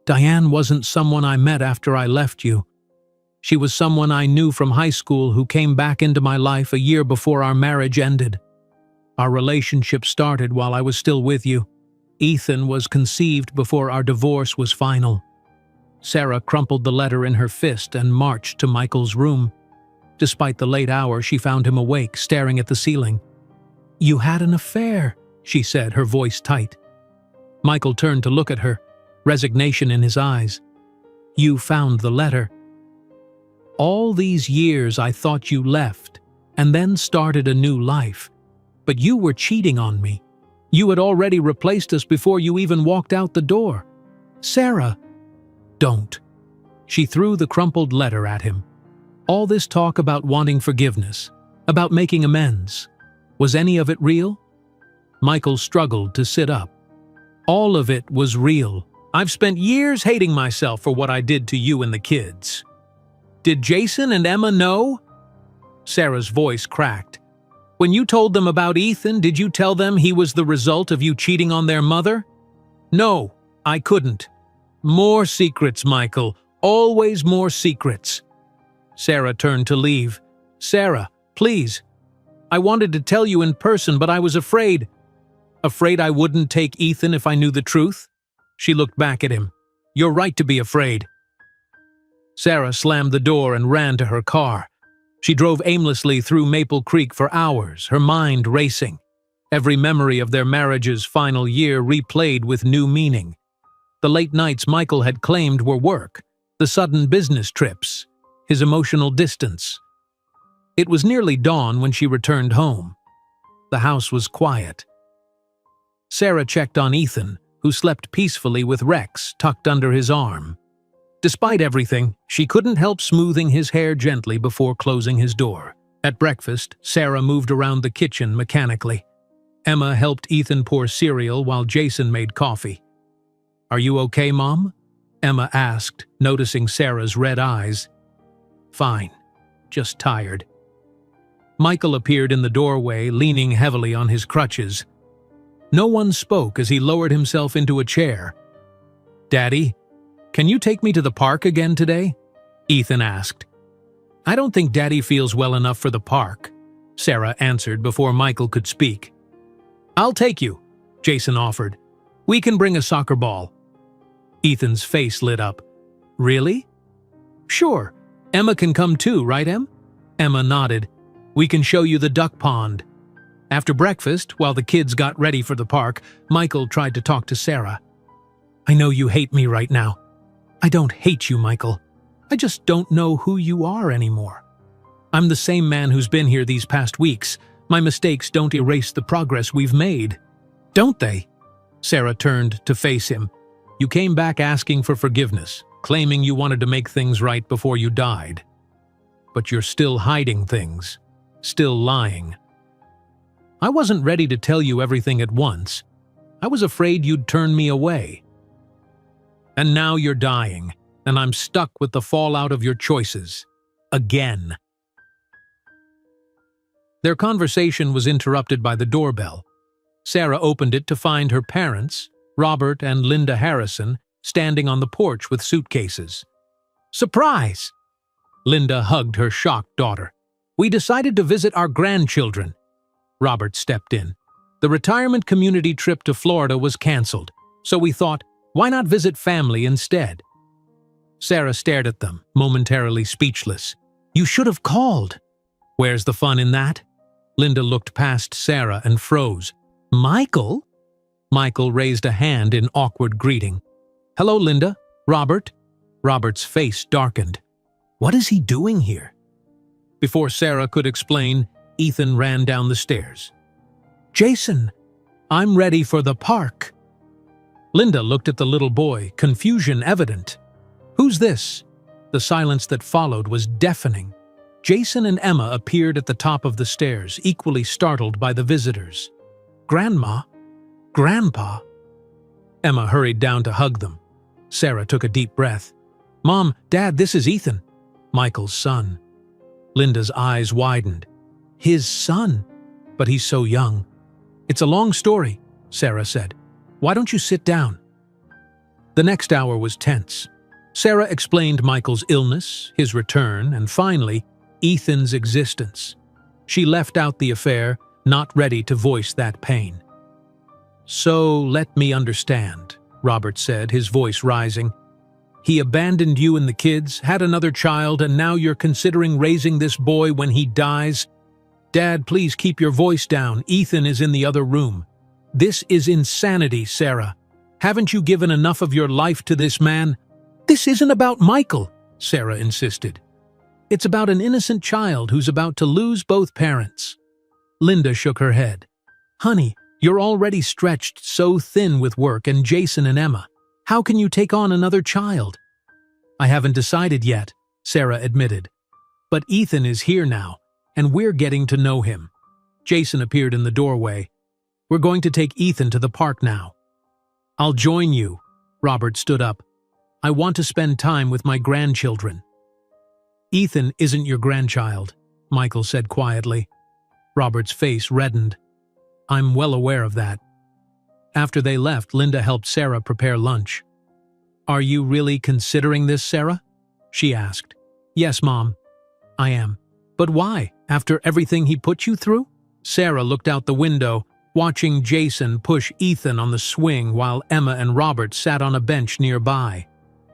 "Diane wasn't someone I met after I left you. She was someone I knew from high school who came back into my life a year before our marriage ended. Our relationship started while I was still with you. Ethan was conceived before our divorce was final." Sarah crumpled the letter in her fist and marched to Michael's room. Despite the late hour, she found him awake, staring at the ceiling. "You had an affair," she said, her voice tight. Michael turned to look at her, resignation in his eyes. "You found the letter. All these years I thought you left, and then started a new life. But you were cheating on me. You had already replaced us before you even walked out the door. Sarah." "Don't." She threw the crumpled letter at him. "All this talk about wanting forgiveness, about making amends, was any of it real?" Michael struggled to sit up. "All of it was real. I've spent years hating myself for what I did to you and the kids." "Did Jason and Emma know?" Sarah's voice cracked. "When you told them about Ethan, did you tell them he was the result of you cheating on their mother?" "No, I couldn't." "More secrets, Michael. Always more secrets." Sarah turned to leave. "Sarah, please. I wanted to tell you in person, but I was afraid. Afraid I wouldn't take Ethan if I knew the truth?" She looked back at him. "You're right to be afraid." Sarah slammed the door and ran to her car. She drove aimlessly through Maple Creek for hours, her mind racing. Every memory of their marriage's final year replayed with new meaning. The late nights Michael had claimed were work, the sudden business trips, his emotional distance. It was nearly dawn when she returned home. The house was quiet. Sarah checked on Ethan, who slept peacefully with Rex tucked under his arm. Despite everything, she couldn't help smoothing his hair gently before closing his door. At breakfast, Sarah moved around the kitchen mechanically. Emma helped Ethan pour cereal while Jason made coffee. "Are you okay, Mom?" Emma asked, noticing Sarah's red eyes. "Fine, just tired." Michael appeared in the doorway, leaning heavily on his crutches. No one spoke as he lowered himself into a chair. "Daddy, can you take me to the park again today?" Ethan asked. "I don't think Daddy feels well enough for the park," Sarah answered before Michael could speak. "I'll take you," Jason offered. "We can bring a soccer ball." Ethan's face lit up. "Really?" "Sure. Emma can come too, right, Em?" Emma nodded. "We can show you the duck pond." After breakfast, while the kids got ready for the park, Michael tried to talk to Sarah. "I know you hate me right now. I don't hate you, Michael. I just don't know who you are anymore. I'm the same man who's been here these past weeks. My mistakes don't erase the progress we've made." "Don't they?" Sarah turned to face him. "You came back asking for forgiveness, claiming you wanted to make things right before you died. But you're still hiding things, still lying. I wasn't ready to tell you everything at once. I was afraid you'd turn me away. And now you're dying, and I'm stuck with the fallout of your choices. Again." Their conversation was interrupted by the doorbell. Sarah opened it to find her parents, Robert and Linda Harrison, standing on the porch with suitcases. "Surprise!" Linda hugged her shocked daughter. "We decided to visit our grandchildren." Robert stepped in. "The retirement community trip to Florida was canceled, so we thought, why not visit family instead?" Sarah stared at them, momentarily speechless. "You should have called." "Where's the fun in that?" Linda looked past Sarah and froze. Michael? Michael raised a hand in awkward greeting. Hello, Linda. Robert? Robert's face darkened. What is he doing here? Before Sarah could explain, Ethan ran down the stairs. Jason, I'm ready for the park. Linda looked at the little boy, confusion evident. Who's this? The silence that followed was deafening. Jason and Emma appeared at the top of the stairs, equally startled by the visitors. Grandma? Grandpa? Emma hurried down to hug them. Sarah took a deep breath. Mom, Dad, this is Ethan, Michael's son. Linda's eyes widened. His son? But he's so young. It's a long story, Sarah said. Why don't you sit down? The next hour was tense. Sarah explained Michael's illness, his return, and finally, Ethan's existence. She left out the affair, not ready to voice that pain. So let me understand, Robert said, his voice rising. He abandoned you and the kids, had another child, and now you're considering raising this boy when he dies? Dad, please keep your voice down. Ethan is in the other room. This is insanity, Sarah. Haven't you given enough of your life to this man? This isn't about Michael, Sarah insisted. It's about an innocent child who's about to lose both parents. Linda shook her head. Honey, you're already stretched so thin with work and Jason and Emma. How can you take on another child? I haven't decided yet, Sarah admitted. But Ethan is here now, and we're getting to know him. Jason appeared in the doorway. We're going to take Ethan to the park now. I'll join you. Robert stood up. I want to spend time with my grandchildren. Ethan isn't your grandchild, Michael said quietly. Robert's face reddened. I'm well aware of that. After they left, Linda helped Sarah prepare lunch. Are you really considering this, Sarah? She asked. Yes, Mom. I am. But why? After everything he put you through? Sarah looked out the window, watching Jason push Ethan on the swing while Emma and Robert sat on a bench nearby.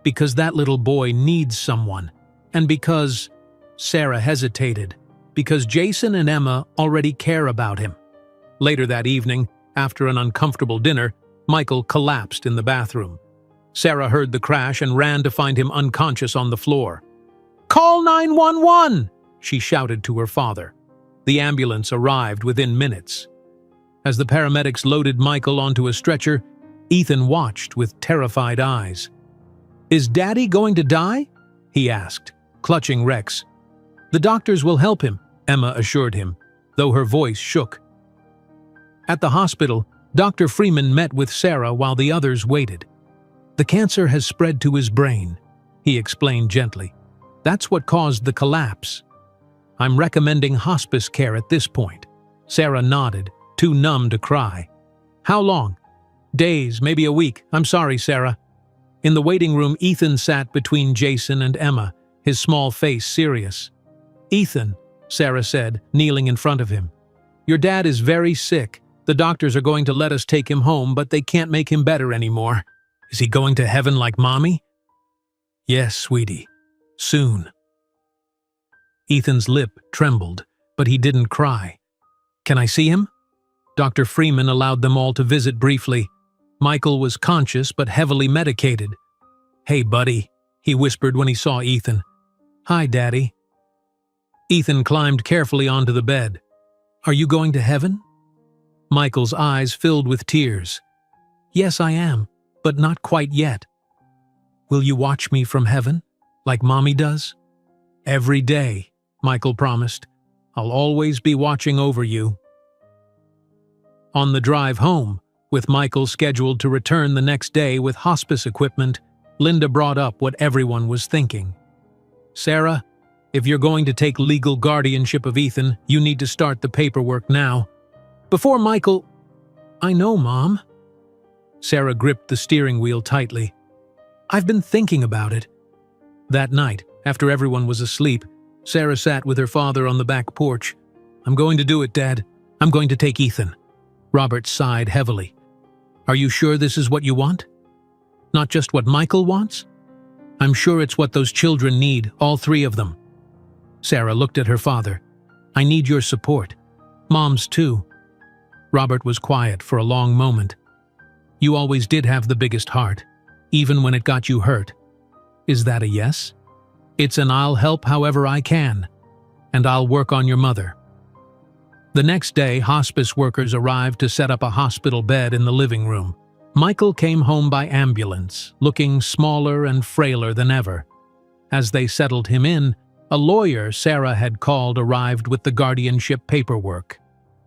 Because that little boy needs someone. And because… Sarah hesitated. Because Jason and Emma already care about him. Later that evening, after an uncomfortable dinner, Michael collapsed in the bathroom. Sarah heard the crash and ran to find him unconscious on the floor. Call 911! She shouted to her father. The ambulance arrived within minutes. As the paramedics loaded Michael onto a stretcher, Ethan watched with terrified eyes. Is Daddy going to die? He asked, clutching Rex. The doctors will help him, Emma assured him, though her voice shook. At the hospital, Dr. Freeman met with Sarah while the others waited. The cancer has spread to his brain, he explained gently. That's what caused the collapse. I'm recommending hospice care at this point. Sarah nodded, too numb to cry. How long? Days, maybe a week. I'm sorry, Sarah. In the waiting room, Ethan sat between Jason and Emma, his small face serious. Ethan, Sarah said, kneeling in front of him. Your dad is very sick. The doctors are going to let us take him home, but they can't make him better anymore. Is he going to heaven like Mommy? Yes, sweetie. Soon. Ethan's lip trembled, but he didn't cry. Can I see him? Dr. Freeman allowed them all to visit briefly. Michael was conscious but heavily medicated. Hey, buddy, he whispered when he saw Ethan. Hi, Daddy. Ethan climbed carefully onto the bed. Are you going to heaven? Michael's eyes filled with tears. Yes, I am, but not quite yet. Will you watch me from heaven, like Mommy does? Every day, Michael promised. I'll always be watching over you. On the drive home, with Michael scheduled to return the next day with hospice equipment, Linda brought up what everyone was thinking. Sarah, if you're going to take legal guardianship of Ethan, you need to start the paperwork now. Before Michael… I know, Mom. Sarah gripped the steering wheel tightly. I've been thinking about it. That night, after everyone was asleep, Sarah sat with her father on the back porch. I'm going to do it, Dad. I'm going to take Ethan. Robert sighed heavily. Are you sure this is what you want? Not just what Michael wants? I'm sure it's what those children need, all three of them. Sarah looked at her father. I need your support. Mom's too. Robert was quiet for a long moment. You always did have the biggest heart, even when it got you hurt. Is that a yes? It's an I'll help however I can, and I'll work on your mother. The next day, hospice workers arrived to set up a hospital bed in the living room. Michael came home by ambulance, looking smaller and frailer than ever. As they settled him in, a lawyer Sarah had called arrived with the guardianship paperwork.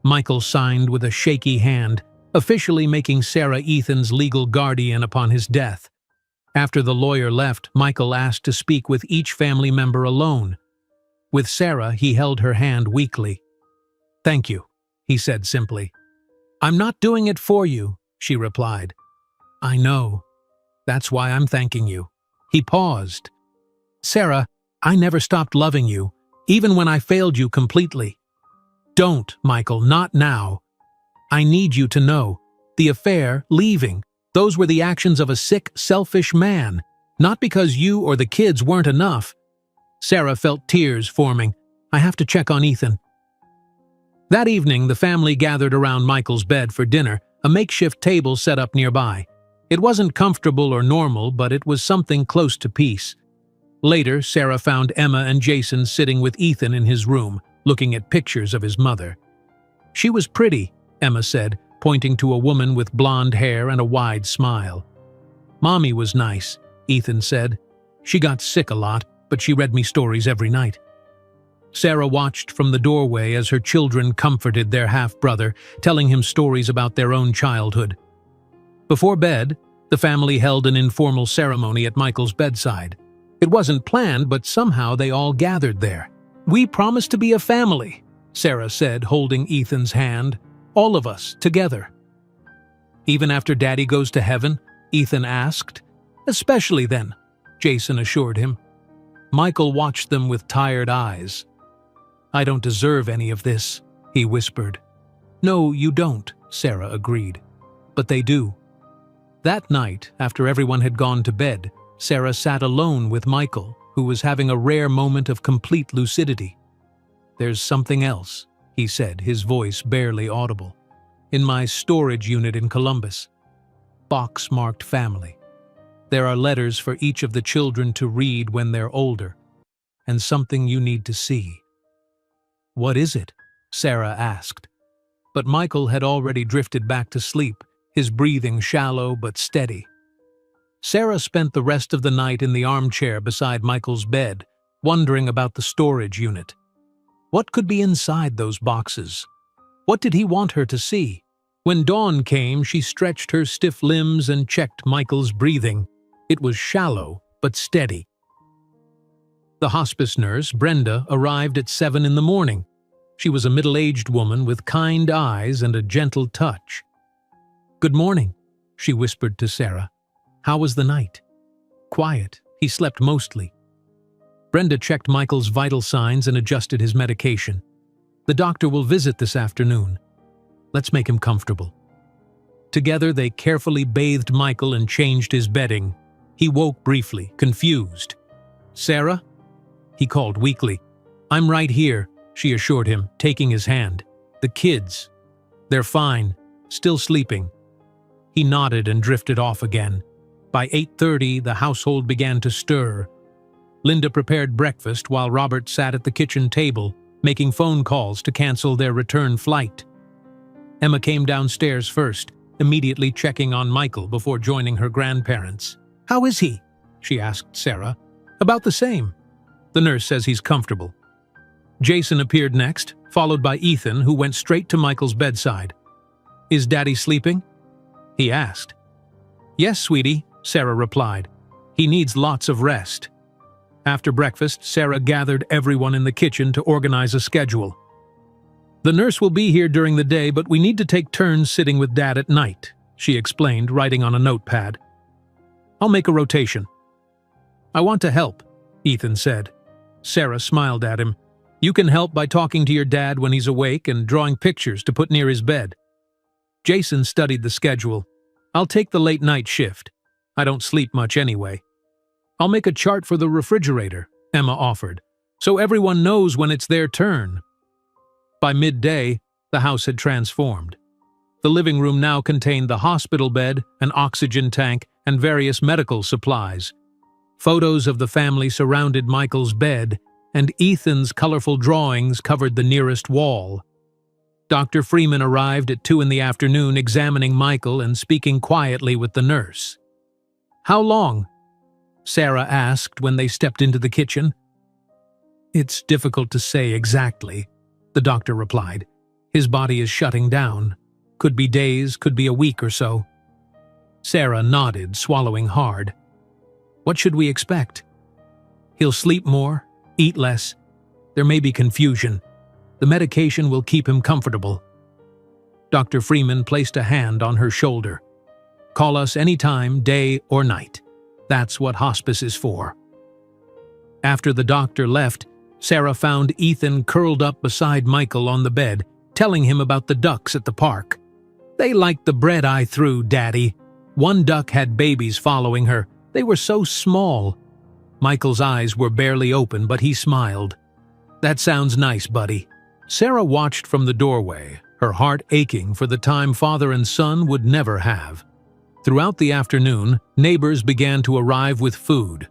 Michael signed with a shaky hand, officially making Sarah Ethan's legal guardian upon his death. After the lawyer left, Michael asked to speak with each family member alone. With Sarah, he held her hand weakly. "Thank you," he said simply. "I'm not doing it for you," she replied. "I know. That's why I'm thanking you." He paused. "Sarah, I never stopped loving you, even when I failed you completely." "Don't, Michael, not now. I need you to know. The affair, leaving, those were the actions of a sick, selfish man, not because you or the kids weren't enough." Sarah felt tears forming. "I have to check on Ethan." That evening, the family gathered around Michael's bed for dinner, a makeshift table set up nearby. It wasn't comfortable or normal, but it was something close to peace. Later, Sarah found Emma and Jason sitting with Ethan in his room, looking at pictures of his mother. "She was pretty," Emma said, pointing to a woman with blonde hair and a wide smile. "Mommy was nice," Ethan said. "She got sick a lot, but she read me stories every night." Sarah watched from the doorway as her children comforted their half-brother, telling him stories about their own childhood. Before bed, the family held an informal ceremony at Michael's bedside. It wasn't planned, but somehow they all gathered there. "We promise to be a family," Sarah said, holding Ethan's hand. "All of us, together." "Even after Daddy goes to heaven?" Ethan asked. "Especially then," Jason assured him. Michael watched them with tired eyes. "I don't deserve any of this," he whispered. "No, you don't," Sarah agreed. "But they do." That night, after everyone had gone to bed, Sarah sat alone with Michael, who was having a rare moment of complete lucidity. "There's something else," he said, his voice barely audible. "In my storage unit in Columbus. Box marked family. There are letters for each of the children to read when they're older, and something you need to see." "What is it?" Sarah asked. But Michael had already drifted back to sleep, his breathing shallow but steady. Sarah spent the rest of the night in the armchair beside Michael's bed, wondering about the storage unit. What could be inside those boxes? What did he want her to see? When dawn came, she stretched her stiff limbs and checked Michael's breathing. It was shallow but steady. The hospice nurse, Brenda, arrived at 7 in the morning. She was a middle-aged woman with kind eyes and a gentle touch. "Good morning," she whispered to Sarah. "How was the night?" "Quiet. He slept mostly." Brenda checked Michael's vital signs and adjusted his medication. "The doctor will visit this afternoon. Let's make him comfortable." Together, they carefully bathed Michael and changed his bedding. He woke briefly, confused. "Sarah?" he called weakly. "I'm right here," she assured him, taking his hand. "The kids. They're fine, still sleeping." He nodded and drifted off again. By 8:30, the household began to stir. Linda prepared breakfast while Robert sat at the kitchen table, making phone calls to cancel their return flight. Emma came downstairs first, immediately checking on Michael before joining her grandparents. "How is he?" she asked Sarah. "About the same. The nurse says he's comfortable." Jason appeared next, followed by Ethan, who went straight to Michael's bedside. "Is Daddy sleeping?" he asked. "Yes, sweetie," Sarah replied. "He needs lots of rest." After breakfast, Sarah gathered everyone in the kitchen to organize a schedule. "The nurse will be here during the day, but we need to take turns sitting with Dad at night," she explained, writing on a notepad. "I'll make a rotation." "I want to help," Ethan said. Sarah smiled at him. "You can help by talking to your dad when he's awake and drawing pictures to put near his bed." Jason studied the schedule. "I'll take the late-night shift. I don't sleep much anyway." "I'll make a chart for the refrigerator," Emma offered, "so everyone knows when it's their turn." By midday, The house had transformed. The living room now contained the hospital bed, an oxygen tank, and various medical supplies. Photos of the family surrounded Michael's bed, and Ethan's colorful drawings covered the nearest wall. Dr. Freeman arrived at 2 in the afternoon, examining Michael and speaking quietly with the nurse. "How long?" Sarah asked when they stepped into the kitchen. "It's difficult to say exactly," the doctor replied. "His body is shutting down. Could be days, could be a week or so." Sarah nodded, swallowing hard. "What should we expect?" "He'll sleep more, eat less. There may be confusion. The medication will keep him comfortable." Dr. Freeman placed a hand on her shoulder. "Call us anytime, day or night. That's what hospice is for." After the doctor left, Sarah found Ethan curled up beside Michael on the bed, telling him about the ducks at the park. "They liked the bread I threw, Daddy. One duck had babies following her. They were so small." Michael's eyes were barely open, but he smiled. "That sounds nice, buddy." Sarah watched from the doorway, her heart aching for the time father and son would never have. Throughout the afternoon, neighbors began to arrive with food.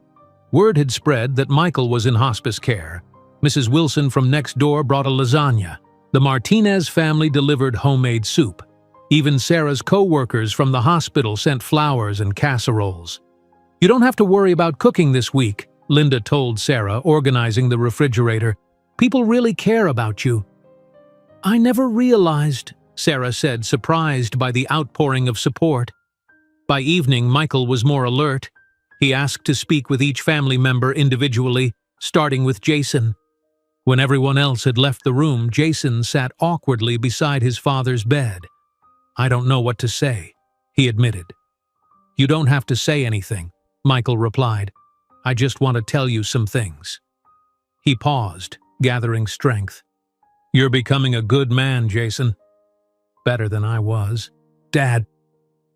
Word had spread that Michael was in hospice care. Mrs. Wilson from next door brought a lasagna. The Martinez family delivered homemade soup. Even Sarah's co-workers from the hospital sent flowers and casseroles. "You don't have to worry about cooking this week," Linda told Sarah, organizing the refrigerator. "People really care about you." "I never realized," Sarah said, surprised by the outpouring of support. By evening, Michael was more alert. He asked to speak with each family member individually, starting with Jason. When everyone else had left the room, Jason sat awkwardly beside his father's bed. "I don't know what to say," he admitted. "You don't have to say anything," Michael replied. "I just want to tell you some things." He paused, gathering strength. "You're becoming a good man, Jason." "Better than I was." "Dad,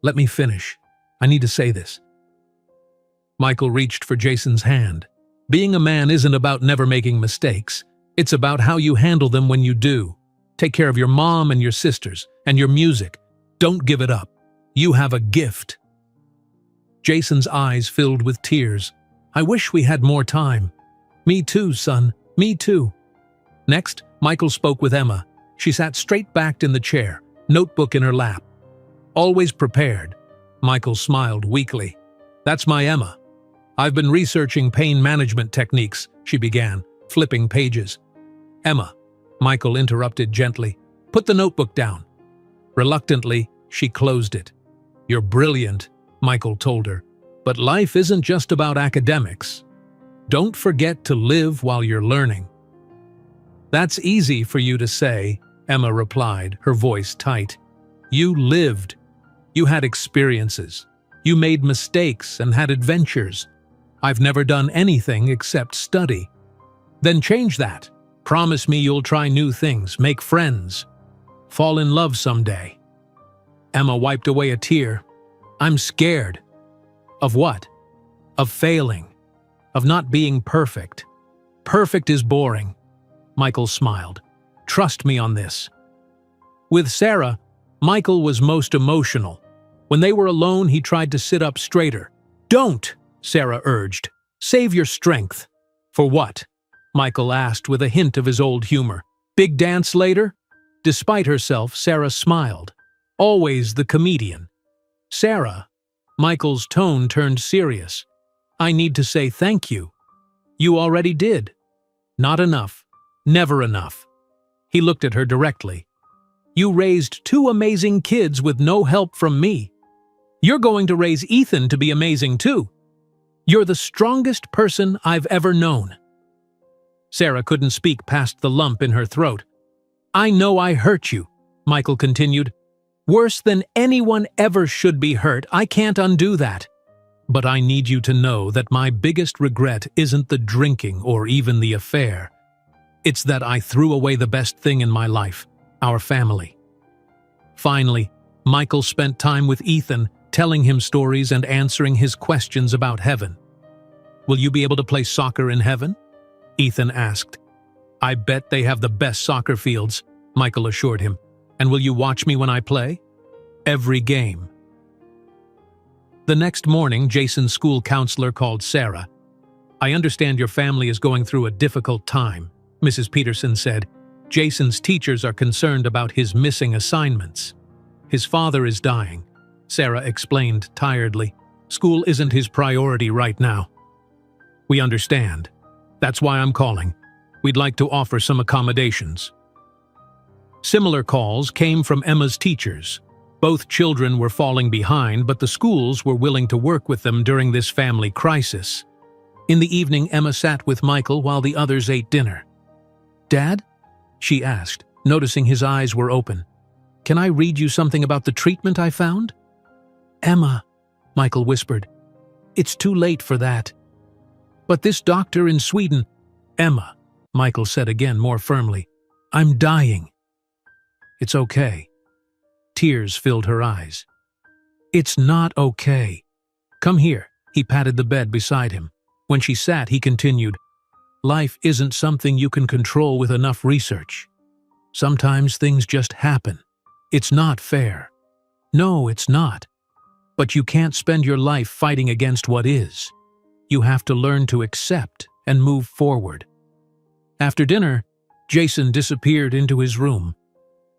let me finish. I need to say this." Michael reached for Jason's hand. "Being a man isn't about never making mistakes. It's about how you handle them when you do. Take care of your mom and your sisters, and your music. Don't give it up. You have a gift." Jason's eyes filled with tears. "I wish we had more time." "Me too, son. Me too." Next, Michael spoke with Emma. She sat straight-backed in the chair, notebook in her lap. "Always prepared." Michael smiled weakly. "That's my Emma. I've been researching pain management techniques," she began, flipping pages. "Emma," Michael interrupted gently, "put the notebook down." Reluctantly, she closed it. "You're brilliant," Michael told her, "but life isn't just about academics. Don't forget to live while you're learning." "That's easy for you to say," Emma replied, her voice tight. "You lived. You had experiences. You made mistakes and had adventures. I've never done anything except study." "Then change that. Promise me you'll try new things, make friends, fall in love someday." Emma wiped away a tear. "I'm scared." "Of what?" "Of failing. Of not being perfect." "Perfect is boring." Michael smiled. "Trust me on this." With Sarah, Michael was most emotional. When they were alone, he tried to sit up straighter. "Don't," Sarah urged. "Save your strength." "For what?" Michael asked with a hint of his old humor. "Big dance later?" Despite herself, Sarah smiled. Always the comedian. "Sarah," Michael's tone turned serious. "I need to say thank you." "You already did." "Not enough. Never enough." He looked at her directly. "You raised 2 amazing kids with no help from me. You're going to raise Ethan to be amazing too. You're the strongest person I've ever known." Sarah couldn't speak past the lump in her throat. "I know I hurt you," Michael continued. "Worse than anyone ever should be hurt. I can't undo that. But I need you to know that my biggest regret isn't the drinking or even the affair. It's that I threw away the best thing in my life, our family." Finally, Michael spent time with Ethan, telling him stories and answering his questions about heaven. "Will you be able to play soccer in heaven?" Ethan asked. "I bet they have the best soccer fields," Michael assured him. And will you watch me when I play? Every game. The next morning, Jason's school counselor called Sarah. I understand your family is going through a difficult time, Mrs. Peterson said. Jason's teachers are concerned about his missing assignments. His father is dying, Sarah explained tiredly. School isn't his priority right now. We understand. That's why I'm calling. We'd like to offer some accommodations. Similar calls came from Emma's teachers. Both children were falling behind, but the schools were willing to work with them during this family crisis. In the evening, Emma sat with Michael while the others ate dinner. "Dad?" she asked, noticing his eyes were open. "Can I read you something about the treatment I found?" "Emma," Michael whispered. "It's too late for that." "But this doctor in Sweden—" "Emma," Michael said again more firmly. "I'm dying." "It's okay." Tears filled her eyes. "It's not okay. Come here." He patted the bed beside him. When she sat, he continued, "Life isn't something you can control with enough research. Sometimes things just happen. It's not fair. No, it's not. But you can't spend your life fighting against what is. You have to learn to accept and move forward." After dinner, Jason disappeared into his room.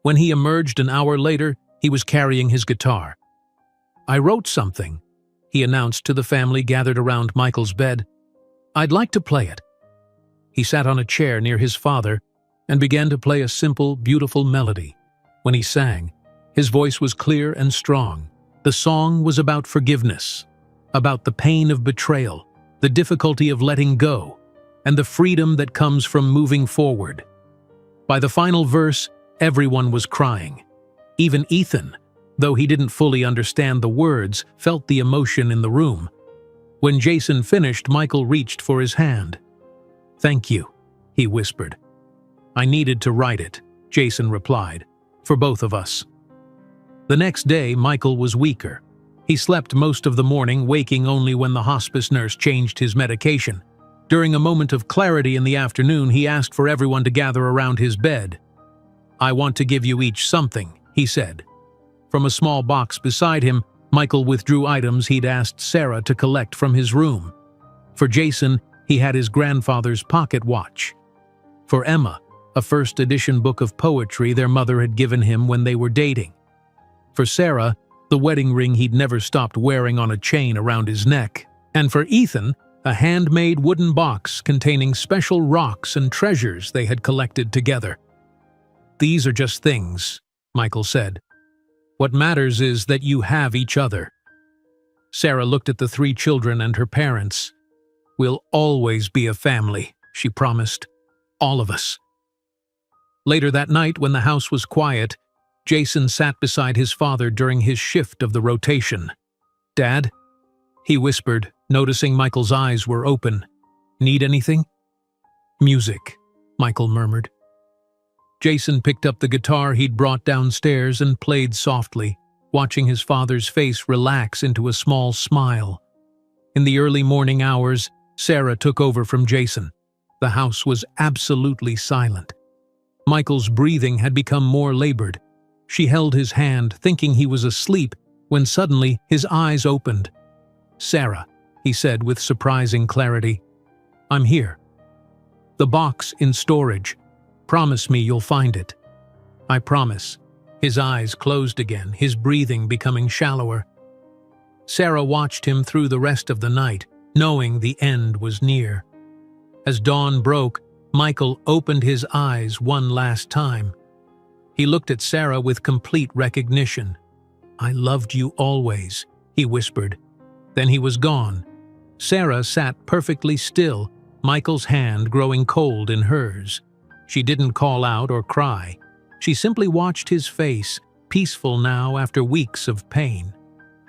When he emerged an hour later, he was carrying his guitar. "I wrote something," he announced to the family gathered around Michael's bed. "I'd like to play it." He sat on a chair near his father and began to play a simple, beautiful melody. When he sang, his voice was clear and strong. The song was about forgiveness, about the pain of betrayal, the difficulty of letting go, and the freedom that comes from moving forward. By the final verse, everyone was crying. Even Ethan, though he didn't fully understand the words, felt the emotion in the room. When Jason finished, Michael reached for his hand. "Thank you," he whispered. "I needed to write it," Jason replied, "for both of us." The next day, Michael was weaker. He slept most of the morning, waking only when the hospice nurse changed his medication. During a moment of clarity in the afternoon, he asked for everyone to gather around his bed. "I want to give you each something," he said. From a small box beside him, Michael withdrew items he'd asked Sarah to collect from his room. For Jason, he had his grandfather's pocket watch. For Emma, a first-edition book of poetry their mother had given him when they were dating. For Sarah, the wedding ring he'd never stopped wearing on a chain around his neck. And for Ethan, a handmade wooden box containing special rocks and treasures they had collected together. "These are just things," Michael said. "What matters is that you have each other." Sarah looked at the three children and her parents. "We'll always be a family," she promised. "All of us." Later that night, when the house was quiet, Jason sat beside his father during his shift of the rotation. "Dad?" he whispered, noticing Michael's eyes were open. "Need anything?" "Music," Michael murmured. Jason picked up the guitar he'd brought downstairs and played softly, watching his father's face relax into a small smile. In the early morning hours, Sarah took over from Jason. The house was absolutely silent. Michael's breathing had become more labored. She held his hand, thinking he was asleep, when suddenly his eyes opened. "Sarah," he said with surprising clarity. "I'm here. The box in storage. Promise me you'll find it." "I promise." His eyes closed again, his breathing becoming shallower. Sarah watched him through the rest of the night, knowing the end was near. As dawn broke, Michael opened his eyes one last time. He looked at Sarah with complete recognition. "I loved you always," he whispered. Then he was gone. Sarah sat perfectly still, Michael's hand growing cold in hers. She didn't call out or cry. She simply watched his face, peaceful now after weeks of pain.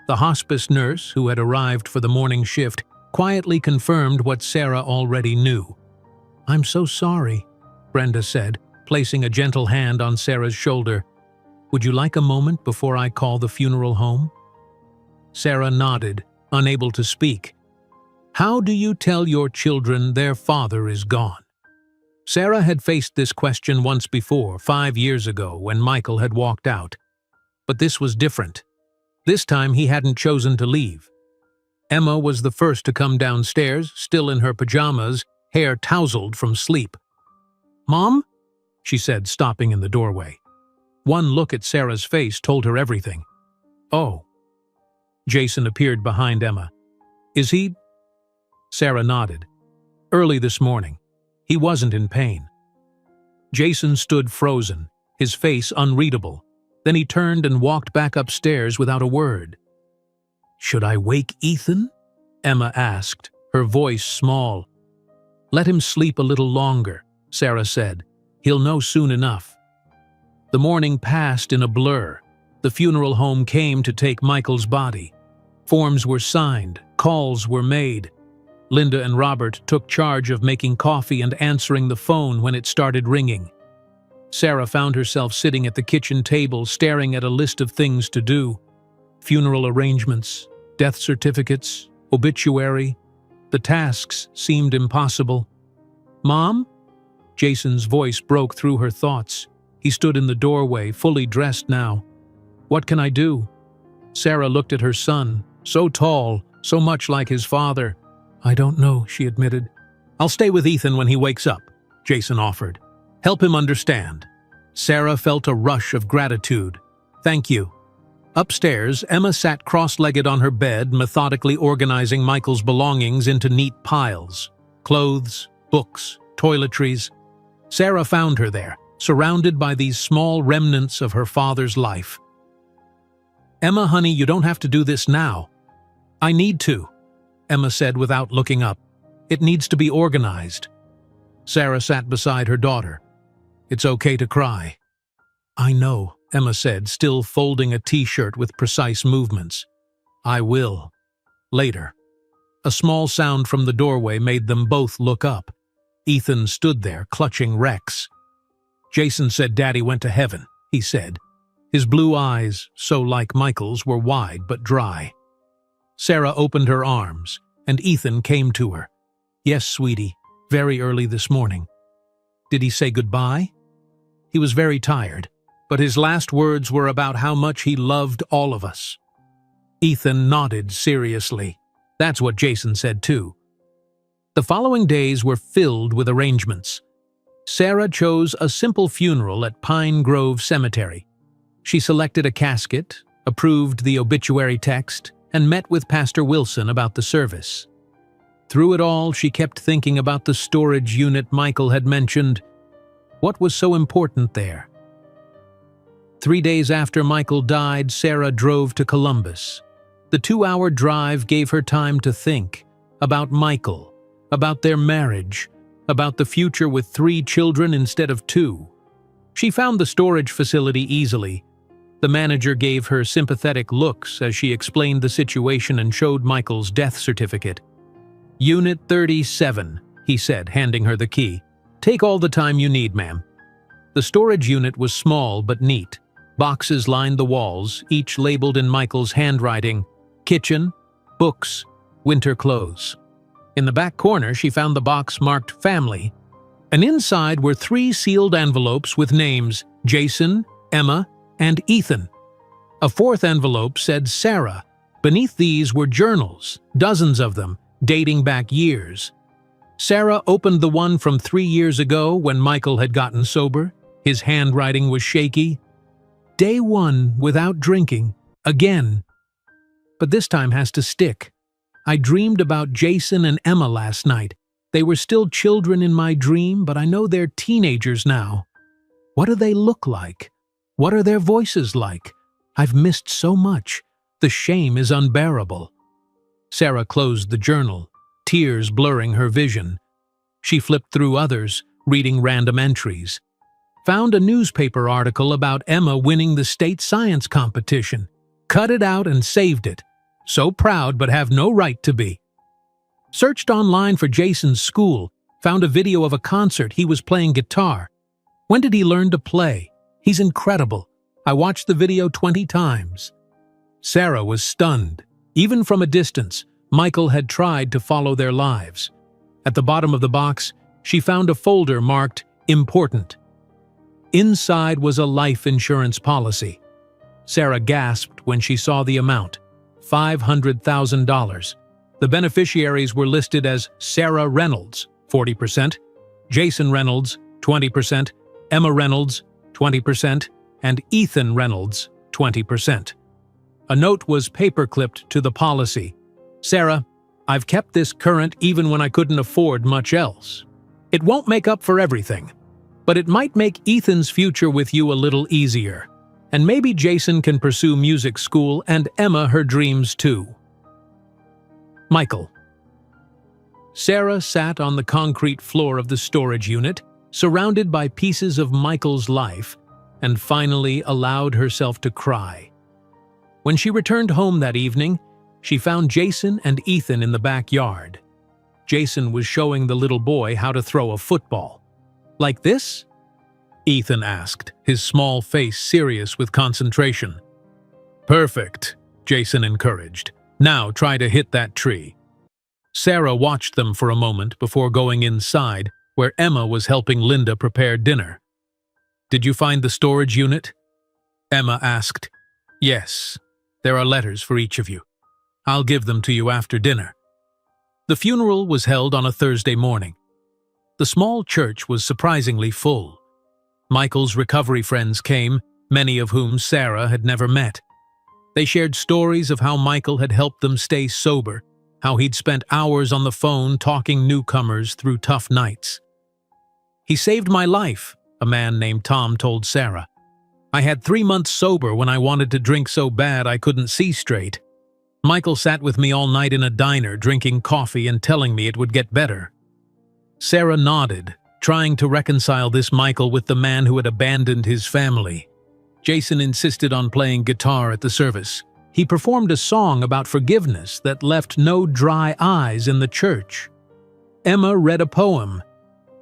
The hospice nurse, who had arrived for the morning shift, quietly confirmed what Sarah already knew. "I'm so sorry," Brenda said, placing a gentle hand on Sarah's shoulder. "Would you like a moment before I call the funeral home?" Sarah nodded, unable to speak. "How do you tell your children their father is gone?" Sarah had faced this question once before, 5 years ago, when Michael had walked out. But this was different. This time he hadn't chosen to leave. Emma was the first to come downstairs, still in her pajamas, hair tousled from sleep. "Mom?" she said, stopping in the doorway. One look at Sarah's face told her everything. "Oh." Jason appeared behind Emma. "Is he?" Sarah nodded. "Early this morning. He wasn't in pain." Jason stood frozen, his face unreadable. Then he turned and walked back upstairs without a word. "Should I wake Ethan?" Emma asked, her voice small. "Let him sleep a little longer," Sarah said. "He'll know soon enough." The morning passed in a blur. The funeral home came to take Michael's body. Forms were signed, calls were made. Linda and Robert took charge of making coffee and answering the phone when it started ringing. Sarah found herself sitting at the kitchen table staring at a list of things to do. Funeral arrangements, death certificates, obituary. The tasks seemed impossible. "Mom?" Jason's voice broke through her thoughts. He stood in the doorway, fully dressed now. "What can I do?" Sarah looked at her son, so tall, so much like his father. "I don't know," she admitted. "I'll stay with Ethan when he wakes up," Jason offered. "Help him understand." Sarah felt a rush of gratitude. "Thank you." Upstairs, Emma sat cross-legged on her bed, methodically organizing Michael's belongings into neat piles. Clothes, books, toiletries. Sarah found her there, surrounded by these small remnants of her father's life. "Emma, honey, you don't have to do this now." "I need to," Emma said without looking up. "It needs to be organized." Sarah sat beside her daughter. "It's okay to cry." "I know," Emma said, still folding a t-shirt with precise movements. "I will. Later." A small sound from the doorway made them both look up. Ethan stood there, clutching Rex. "Jason said Daddy went to heaven," he said. His blue eyes, so like Michael's, were wide but dry. Sarah opened her arms, and Ethan came to her. "Yes, sweetie, very early this morning." "Did he say goodbye?" "He was very tired, but his last words were about how much he loved all of us." Ethan nodded seriously. That's what Jason said too. The following days were filled with arrangements. Sarah chose a simple funeral at Pine Grove Cemetery. She selected a casket, approved the obituary text, and met with Pastor Wilson about the service. Through it all, she kept thinking about the storage unit Michael had mentioned. What was so important there? 3 days after Michael died, Sarah drove to Columbus. The 2-hour drive gave her time to think about Michael, about their marriage, about the future with 3 children instead of 2. She found the storage facility easily. The manager gave her sympathetic looks as she explained the situation and showed Michael's death certificate. "Unit 37, he said, handing her the key. "Take all the time you need, ma'am." The storage unit was small but neat. Boxes lined the walls, each labeled in Michael's handwriting: kitchen, books, winter clothes. In the back corner, she found the box marked family, and inside were 3 sealed envelopes with names: Jason, Emma, and Ethan. A 4th envelope said Sarah. Beneath these were journals, dozens of them, dating back years. Sarah opened the one from 3 years ago when Michael had gotten sober. His handwriting was shaky. Day 1 without drinking, again. But this time has to stick. I dreamed about Jason and Emma last night. They were still children in my dream, but I know they're teenagers now. What do they look like? What are their voices like? I've missed so much. The shame is unbearable. Sarah closed the journal, tears blurring her vision. She flipped through others, reading random entries. Found a newspaper article about Emma winning the state science competition. Cut it out and saved it. So proud, but have no right to be. Searched online for Jason's school. Found a video of a concert he was playing guitar. When did he learn to play? He's incredible. I watched the video 20 times. Sarah was stunned. Even from a distance, Michael had tried to follow their lives. At the bottom of the box, she found a folder marked Important. Inside was a life insurance policy. Sarah gasped when she saw the amount, $500,000. The beneficiaries were listed as Sarah Reynolds, 40%, Jason Reynolds, 20%, Emma Reynolds, 20%, and Ethan Reynolds, 20%. A note was paperclipped to the policy. "Sarah, I've kept this current even when I couldn't afford much else. It won't make up for everything, but it might make Ethan's future with you a little easier. And maybe Jason can pursue music school and Emma her dreams too." Michael. Sarah sat on the concrete floor of the storage unit, surrounded by pieces of Michael's life, and finally allowed herself to cry. When she returned home that evening, she found Jason and Ethan in the backyard. Jason was showing the little boy how to throw a football. "Like this?" Ethan asked, his small face serious with concentration. "Perfect," Jason encouraged. "Now try to hit that tree." Sarah watched them for a moment before going inside, where Emma was helping Linda prepare dinner. "Did you find the storage unit?" Emma asked. "Yes. There are letters for each of you. I'll give them to you after dinner." The funeral was held on a Thursday morning. The small church was surprisingly full. Michael's recovery friends came, many of whom Sarah had never met. They shared stories of how Michael had helped them stay sober, how he'd spent hours on the phone talking newcomers through tough nights. "He saved my life," a man named Tom told Sarah. "I had 3 months sober when I wanted to drink so bad I couldn't see straight. Michael sat with me all night in a diner drinking coffee and telling me it would get better." Sarah nodded, trying to reconcile this Michael with the man who had abandoned his family. Jason insisted on playing guitar at the service. He performed a song about forgiveness that left no dry eyes in the church. Emma read a poem.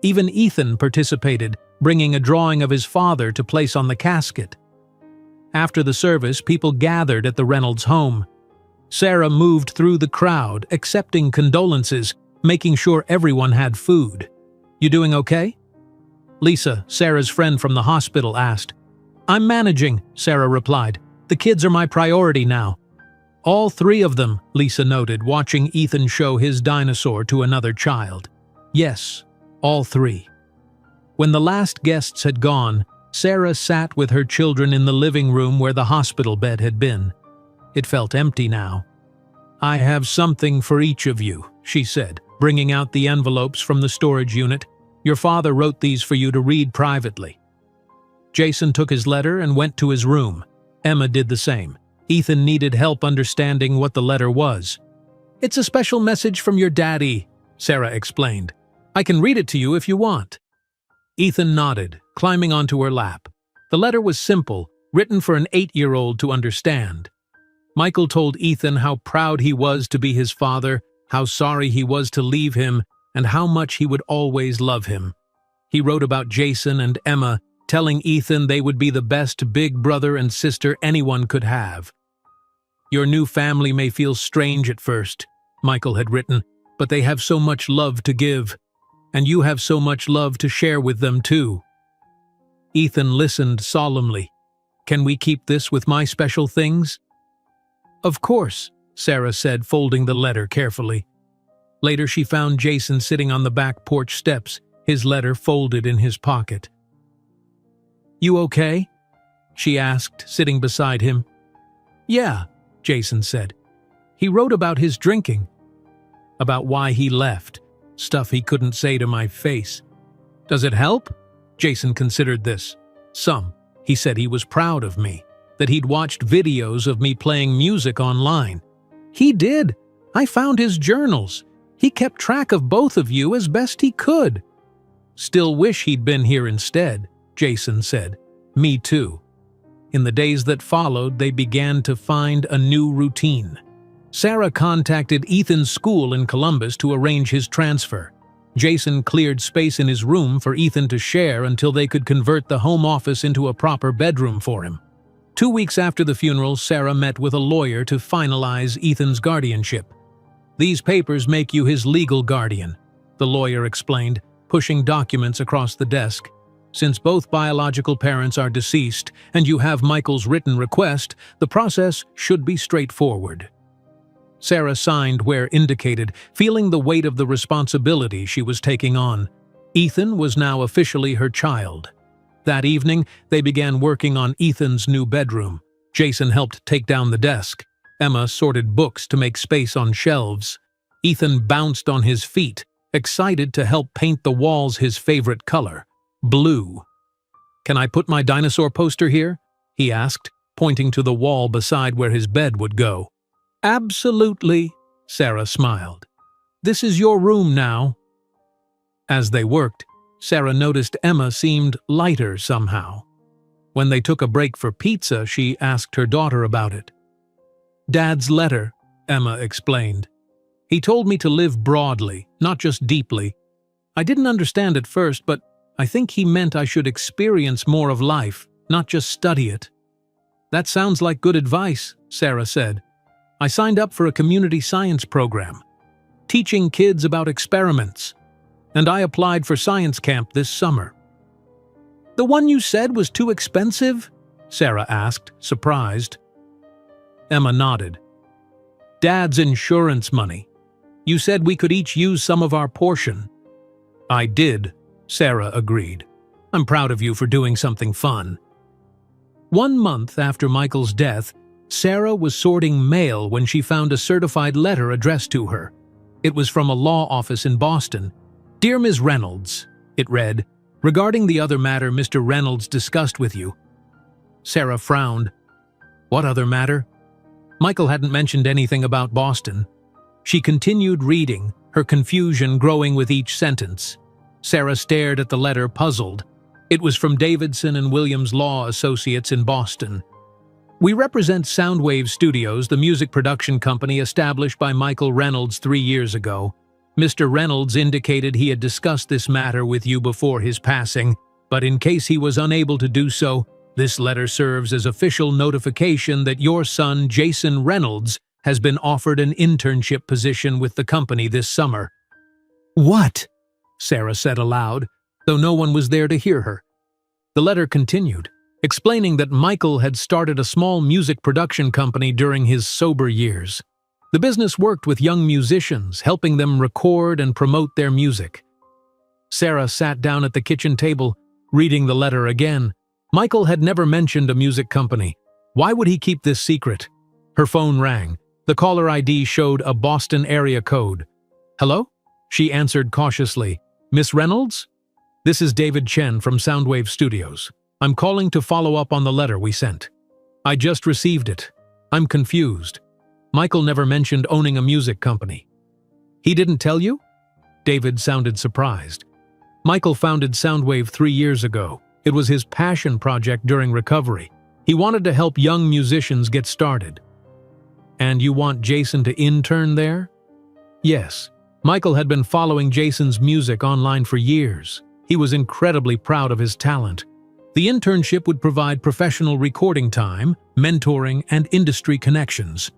Even Ethan participated, bringing a drawing of his father to place on the casket. After the service, people gathered at the Reynolds home. Sarah moved through the crowd, accepting condolences, making sure everyone had food. "You doing okay?" Lisa, Sarah's friend from the hospital, asked. "I'm managing," Sarah replied. "The kids are my priority now." "All 3 of them," Lisa noted, watching Ethan show his dinosaur to another child. "Yes, all 3. When the last guests had gone, Sarah sat with her children in the living room where the hospital bed had been. It felt empty now. "I have something for each of you," she said, bringing out the envelopes from the storage unit. "Your father wrote these for you to read privately." Jason took his letter and went to his room. Emma did the same. Ethan needed help understanding what the letter was. "It's a special message from your daddy," Sarah explained. "I can read it to you if you want." Ethan nodded, climbing onto her lap. The letter was simple, written for an 8-year-old to understand. Michael told Ethan how proud he was to be his father, how sorry he was to leave him, and how much he would always love him. He wrote about Jason and Emma, telling Ethan they would be the best big brother and sister anyone could have. "Your new family may feel strange at first," Michael had written, "but they have so much love to give. And you have so much love to share with them too." Ethan listened solemnly. "Can we keep this with my special things?" "Of course," Sarah said, folding the letter carefully. Later she found Jason sitting on the back porch steps, his letter folded in his pocket. "You okay?" she asked, sitting beside him. "Yeah," Jason said. "He wrote about his drinking, about why he left. Stuff he couldn't say to my face. Does it help?" Jason considered this. "Some. He said he was proud of me, that he'd watched videos of me playing music online." "He did. I found his journals. He kept track of both of you as best he could." "Still wish he'd been here instead," Jason said. "Me too." In the days that followed, they began to find a new routine. Sarah contacted Ethan's school in Columbus to arrange his transfer. Jason cleared space in his room for Ethan to share until they could convert the home office into a proper bedroom for him. 2 weeks after the funeral, Sarah met with a lawyer to finalize Ethan's guardianship. "These papers make you his legal guardian," the lawyer explained, pushing documents across the desk. Since both biological parents are deceased and you have Michael's written request, the process should be straightforward. Sarah signed where indicated, feeling the weight of the responsibility she was taking on. Ethan was now officially her child. That evening, they began working on Ethan's new bedroom. Jason helped take down the desk. Emma sorted books to make space on shelves. Ethan bounced on his feet, excited to help paint the walls his favorite color, blue. "Can I put my dinosaur poster here?" he asked, pointing to the wall beside where his bed would go. "Absolutely," Sarah smiled. "This is your room now." As they worked, Sarah noticed Emma seemed lighter somehow. When they took a break for pizza, she asked her daughter about it. "Dad's letter," Emma explained. "He told me to live broadly, not just deeply. I didn't understand at first, but I think he meant I should experience more of life, not just study it." "That sounds like good advice," Sarah said. "I signed up for a community science program, teaching kids about experiments, and I applied for science camp this summer." "The one you said was too expensive?" Sarah asked, surprised. Emma nodded. "Dad's insurance money. You said we could each use some of our portion." "I did," Sarah agreed. "I'm proud of you for doing something fun." 1 month after Michael's death, Sarah was sorting mail when she found a certified letter addressed to her. It was from a law office in Boston. "Dear Ms. Reynolds," it read, "regarding the other matter Mr. Reynolds discussed with you." Sarah frowned. What other matter? Michael hadn't mentioned anything about Boston. She continued reading, her confusion growing with each sentence. Sarah stared at the letter, puzzled. It was from Davidson and Williams Law Associates in Boston. "We represent Soundwave Studios, the music production company established by Michael Reynolds 3 years ago. Mr. Reynolds indicated he had discussed this matter with you before his passing, but in case he was unable to do so, this letter serves as official notification that your son, Jason Reynolds, has been offered an internship position with the company this summer." "What?" Sarah said aloud, though no one was there to hear her. The letter continued, explaining that Michael had started a small music production company during his sober years. The business worked with young musicians, helping them record and promote their music. Sarah sat down at the kitchen table, reading the letter again. Michael had never mentioned a music company. Why would he keep this secret? Her phone rang. The caller ID showed a Boston area code. "Hello?" She answered cautiously. "Miss Reynolds? This is David Chen from Soundwave Studios. I'm calling to follow up on the letter we sent. I just received it. I'm confused. Michael never mentioned owning a music company." "He didn't tell you?" David sounded surprised. "Michael founded Soundwave 3 years ago. It was his passion project during recovery. He wanted to help young musicians get started." "And you want Jason to intern there?" "Yes. Michael had been following Jason's music online for years. He was incredibly proud of his talent. The internship would provide professional recording time, mentoring, and industry connections."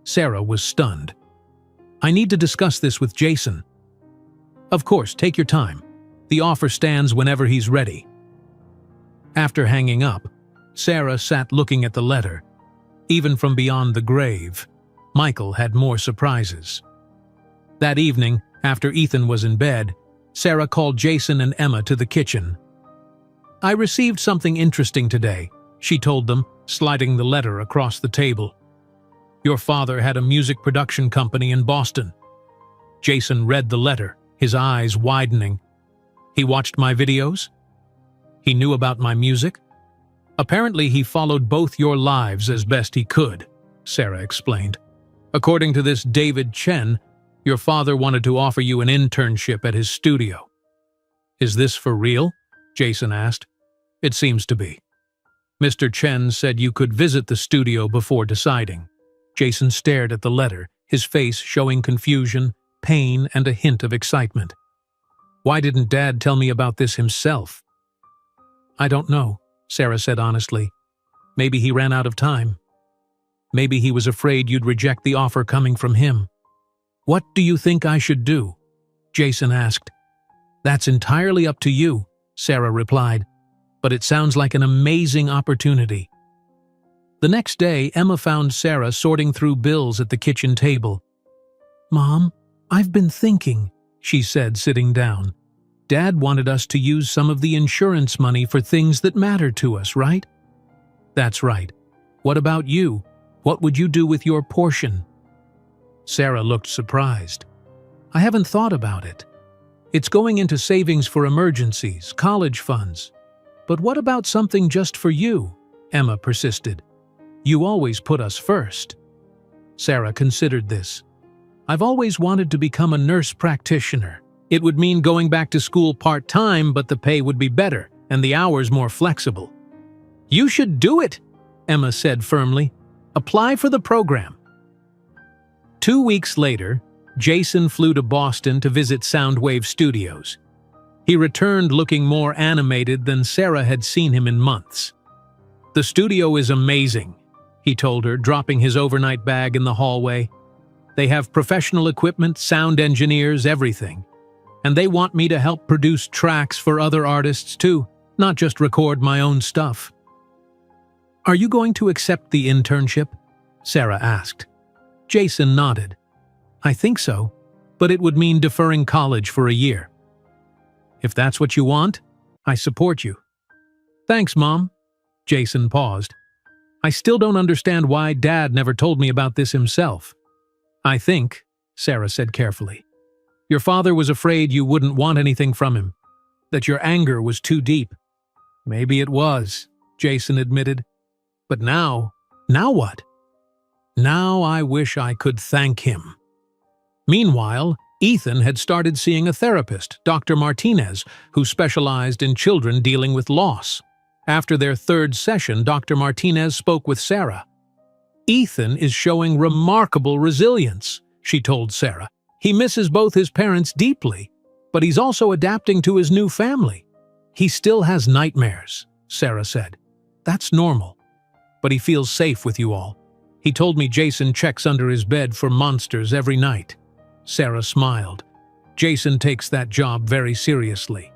Sarah was stunned. "I need to discuss this with Jason." "Of course, take your time. The offer stands whenever he's ready." After hanging up, Sarah sat looking at the letter. Even from beyond the grave, Michael had more surprises. That evening, after Ethan was in bed, Sarah called Jason and Emma to the kitchen. "I received something interesting today," she told them, sliding the letter across the table. "Your father had a music production company in Boston." Jason read the letter, his eyes widening. "He watched my videos? He knew about my music? Apparently he followed both your lives as best he could," Sarah explained. "According to this David Chen, your father wanted to offer you an internship at his studio." "Is this for real?" Jason asked. "It seems to be. Mr. Chen said you could visit the studio before deciding." Jason stared at the letter, his face showing confusion, pain, and a hint of excitement. "Why didn't Dad tell me about this himself?" "I don't know," Sarah said honestly. "Maybe he ran out of time. Maybe he was afraid you'd reject the offer coming from him." "What do you think I should do?" Jason asked. That's entirely up to you, Sarah replied, but it sounds like an amazing opportunity. The next day, Emma found Sarah sorting through bills at the kitchen table. "Mom, I've been thinking," she said, sitting down. "Dad wanted us to use some of the insurance money for things that matter to us, right?" "That's right. What about you? What would you do with your portion?" Sarah looked surprised. "I haven't thought about it. It's going into savings for emergencies, college funds. But what about something just for you?" Emma persisted. "You always put us first." Sarah considered this. "I've always wanted to become a nurse practitioner. It would mean going back to school part-time, but the pay would be better and the hours more flexible." "You should do it," Emma said firmly. "Apply for the program." 2 weeks later, Jason flew to Boston to visit Soundwave Studios. He returned looking more animated than Sarah had seen him in months. "The studio is amazing," he told her, dropping his overnight bag in the hallway. "They have professional equipment, sound engineers, everything. And they want me to help produce tracks for other artists too, not just record my own stuff." "Are you going to accept the internship?" Sarah asked. Jason nodded. "I think so, but it would mean deferring college for a year." "If that's what you want, I support you." "Thanks, Mom." Jason paused. "I still don't understand why Dad never told me about this himself." "I think," Sarah said carefully, "your father was afraid you wouldn't want anything from him, that your anger was too deep." "Maybe it was," Jason admitted. "But now what? Now I wish I could thank him." Meanwhile, Ethan had started seeing a therapist, Dr. Martinez, who specialized in children dealing with loss. After their third session, Dr. Martinez spoke with Sarah. "Ethan is showing remarkable resilience," she told Sarah. "He misses both his parents deeply, but he's also adapting to his new family. He still has nightmares," Sarah said. "That's normal. But he feels safe with you all. He told me Jason checks under his bed for monsters every night." Sarah smiled. "Jason takes that job very seriously."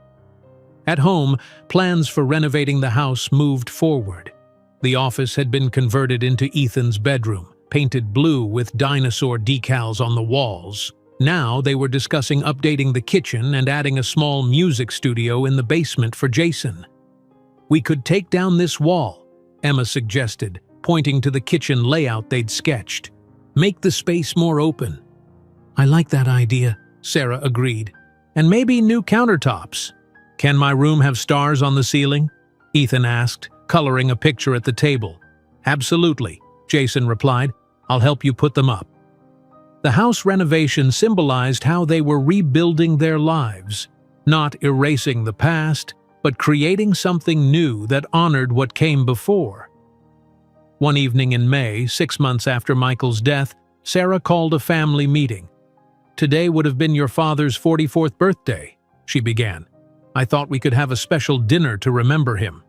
At home, plans for renovating the house moved forward. The office had been converted into Ethan's bedroom, painted blue with dinosaur decals on the walls. Now they were discussing updating the kitchen and adding a small music studio in the basement for Jason. "We could take down this wall," Emma suggested, pointing to the kitchen layout they'd sketched. "Make the space more open." "I like that idea," Sarah agreed. "And maybe new countertops." "Can my room have stars on the ceiling?" Ethan asked, coloring a picture at the table. "Absolutely," Jason replied. "I'll help you put them up." The house renovation symbolized how they were rebuilding their lives, not erasing the past, but creating something new that honored what came before. One evening in May, 6 months after Michael's death, Sarah called a family meeting. "Today would have been your father's 44th birthday," she began. "I thought we could have a special dinner to remember him."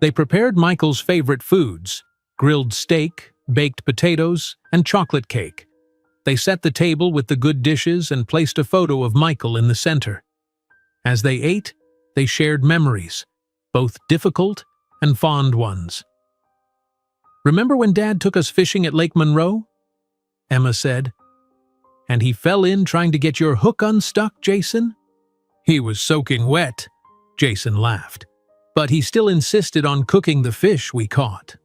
They prepared Michael's favorite foods: grilled steak, baked potatoes, and chocolate cake. They set the table with the good dishes and placed a photo of Michael in the center. As they ate, they shared memories, both difficult and fond ones. "Remember when Dad took us fishing at Lake Monroe?" Emma said. "And he fell in trying to get your hook unstuck, Jason?" "He was soaking wet," Jason laughed. "But he still insisted on cooking the fish we caught."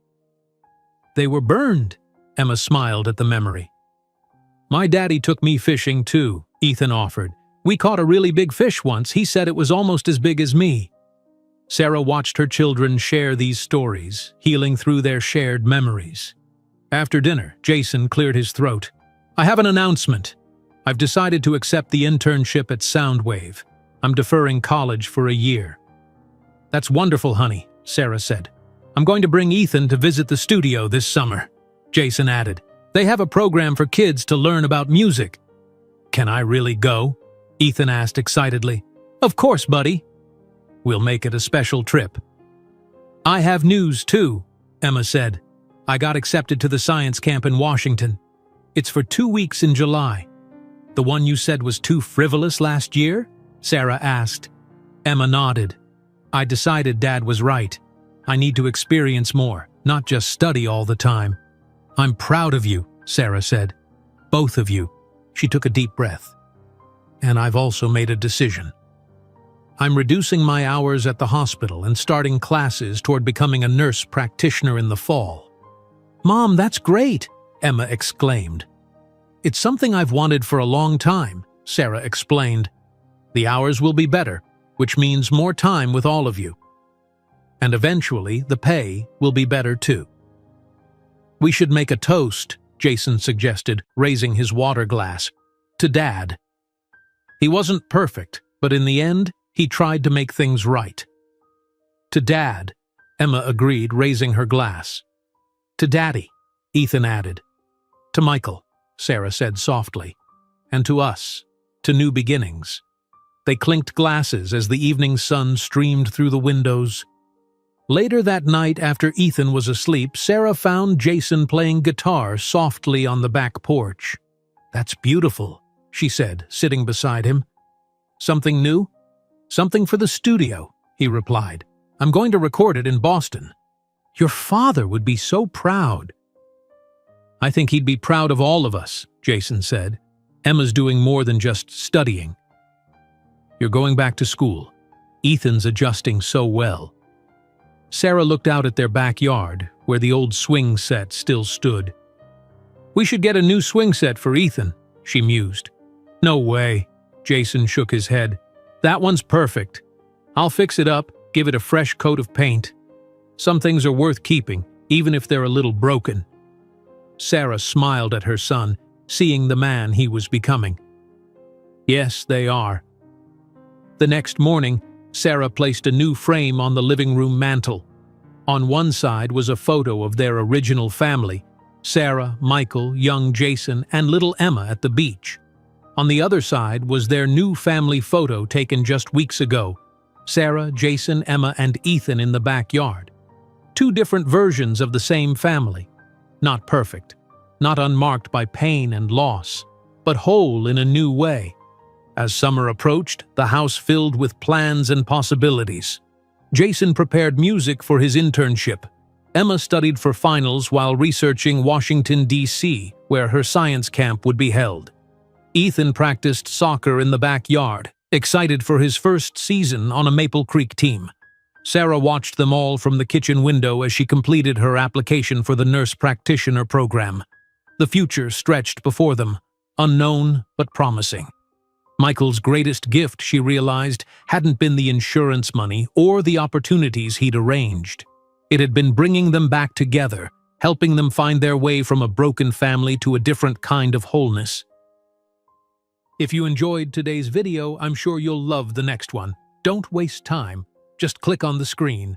"They were burned," Emma smiled at the memory. "My daddy took me fishing too," Ethan offered. "We caught a really big fish once. He said it was almost as big as me." Sarah watched her children share these stories, healing through their shared memories. After dinner, Jason cleared his throat. "I have an announcement. I've decided to accept the internship at Soundwave. I'm deferring college for a year." "That's wonderful, honey," Sarah said. "I'm going to bring Ethan to visit the studio this summer," Jason added. "They have a program for kids to learn about music." "Can I really go?" Ethan asked excitedly. "Of course, buddy. We'll make it a special trip." "I have news too," Emma said. "I got accepted to the science camp in Washington. It's for 2 weeks in July." "The one you said was too frivolous last year?" Sarah asked. Emma nodded. I decided Dad was right. I need to experience more, not just study all the time. I'm proud of you, Sarah said. Both of you. She took a deep breath. And I've also made a decision. I'm reducing my hours at the hospital and starting classes toward becoming a nurse practitioner in the fall. Mom, that's great, Emma exclaimed. It's something I've wanted for a long time, Sarah explained. The hours will be better, which means more time with all of you. And eventually, the pay will be better too. We should make a toast, Jason suggested, raising his water glass. To Dad. He wasn't perfect, but in the end, he tried to make things right. To Dad, Emma agreed, raising her glass. To Daddy, Ethan added. To Michael, Sarah said softly. And to us, to new beginnings. They clinked glasses as the evening sun streamed through the windows. Later that night, after Ethan was asleep, Sarah found Jason playing guitar softly on the back porch. That's beautiful, she said, sitting beside him. Something new? Something for the studio, he replied. I'm going to record it in Boston. Your father would be so proud. I think he'd be proud of all of us, Jason said. Emma's doing more than just studying. You're going back to school. Ethan's adjusting so well. Sarah looked out at their backyard, where the old swing set still stood. We should get a new swing set for Ethan, she mused. No way, Jason shook his head. That one's perfect. I'll fix it up, give it a fresh coat of paint. Some things are worth keeping, even if they're a little broken. Sarah smiled at her son, seeing the man he was becoming. Yes, they are. The next morning, Sarah placed a new frame on the living room mantel. On one side was a photo of their original family, Sarah, Michael, young Jason, and little Emma at the beach. On the other side was their new family photo taken just weeks ago, Sarah, Jason, Emma, and Ethan in the backyard. Two different versions of the same family. Not perfect, not unmarked by pain and loss, but whole in a new way. As summer approached, the house filled with plans and possibilities. Jason prepared music for his internship. Emma studied for finals while researching Washington, D.C., where her science camp would be held. Ethan practiced soccer in the backyard, excited for his first season on a Maple Creek team. Sarah watched them all from the kitchen window as she completed her application for the nurse practitioner program. The future stretched before them, unknown but promising. Michael's greatest gift, she realized, hadn't been the insurance money or the opportunities he'd arranged. It had been bringing them back together, helping them find their way from a broken family to a different kind of wholeness. If you enjoyed today's video, I'm sure you'll love the next one. Don't waste time. Just click on the screen.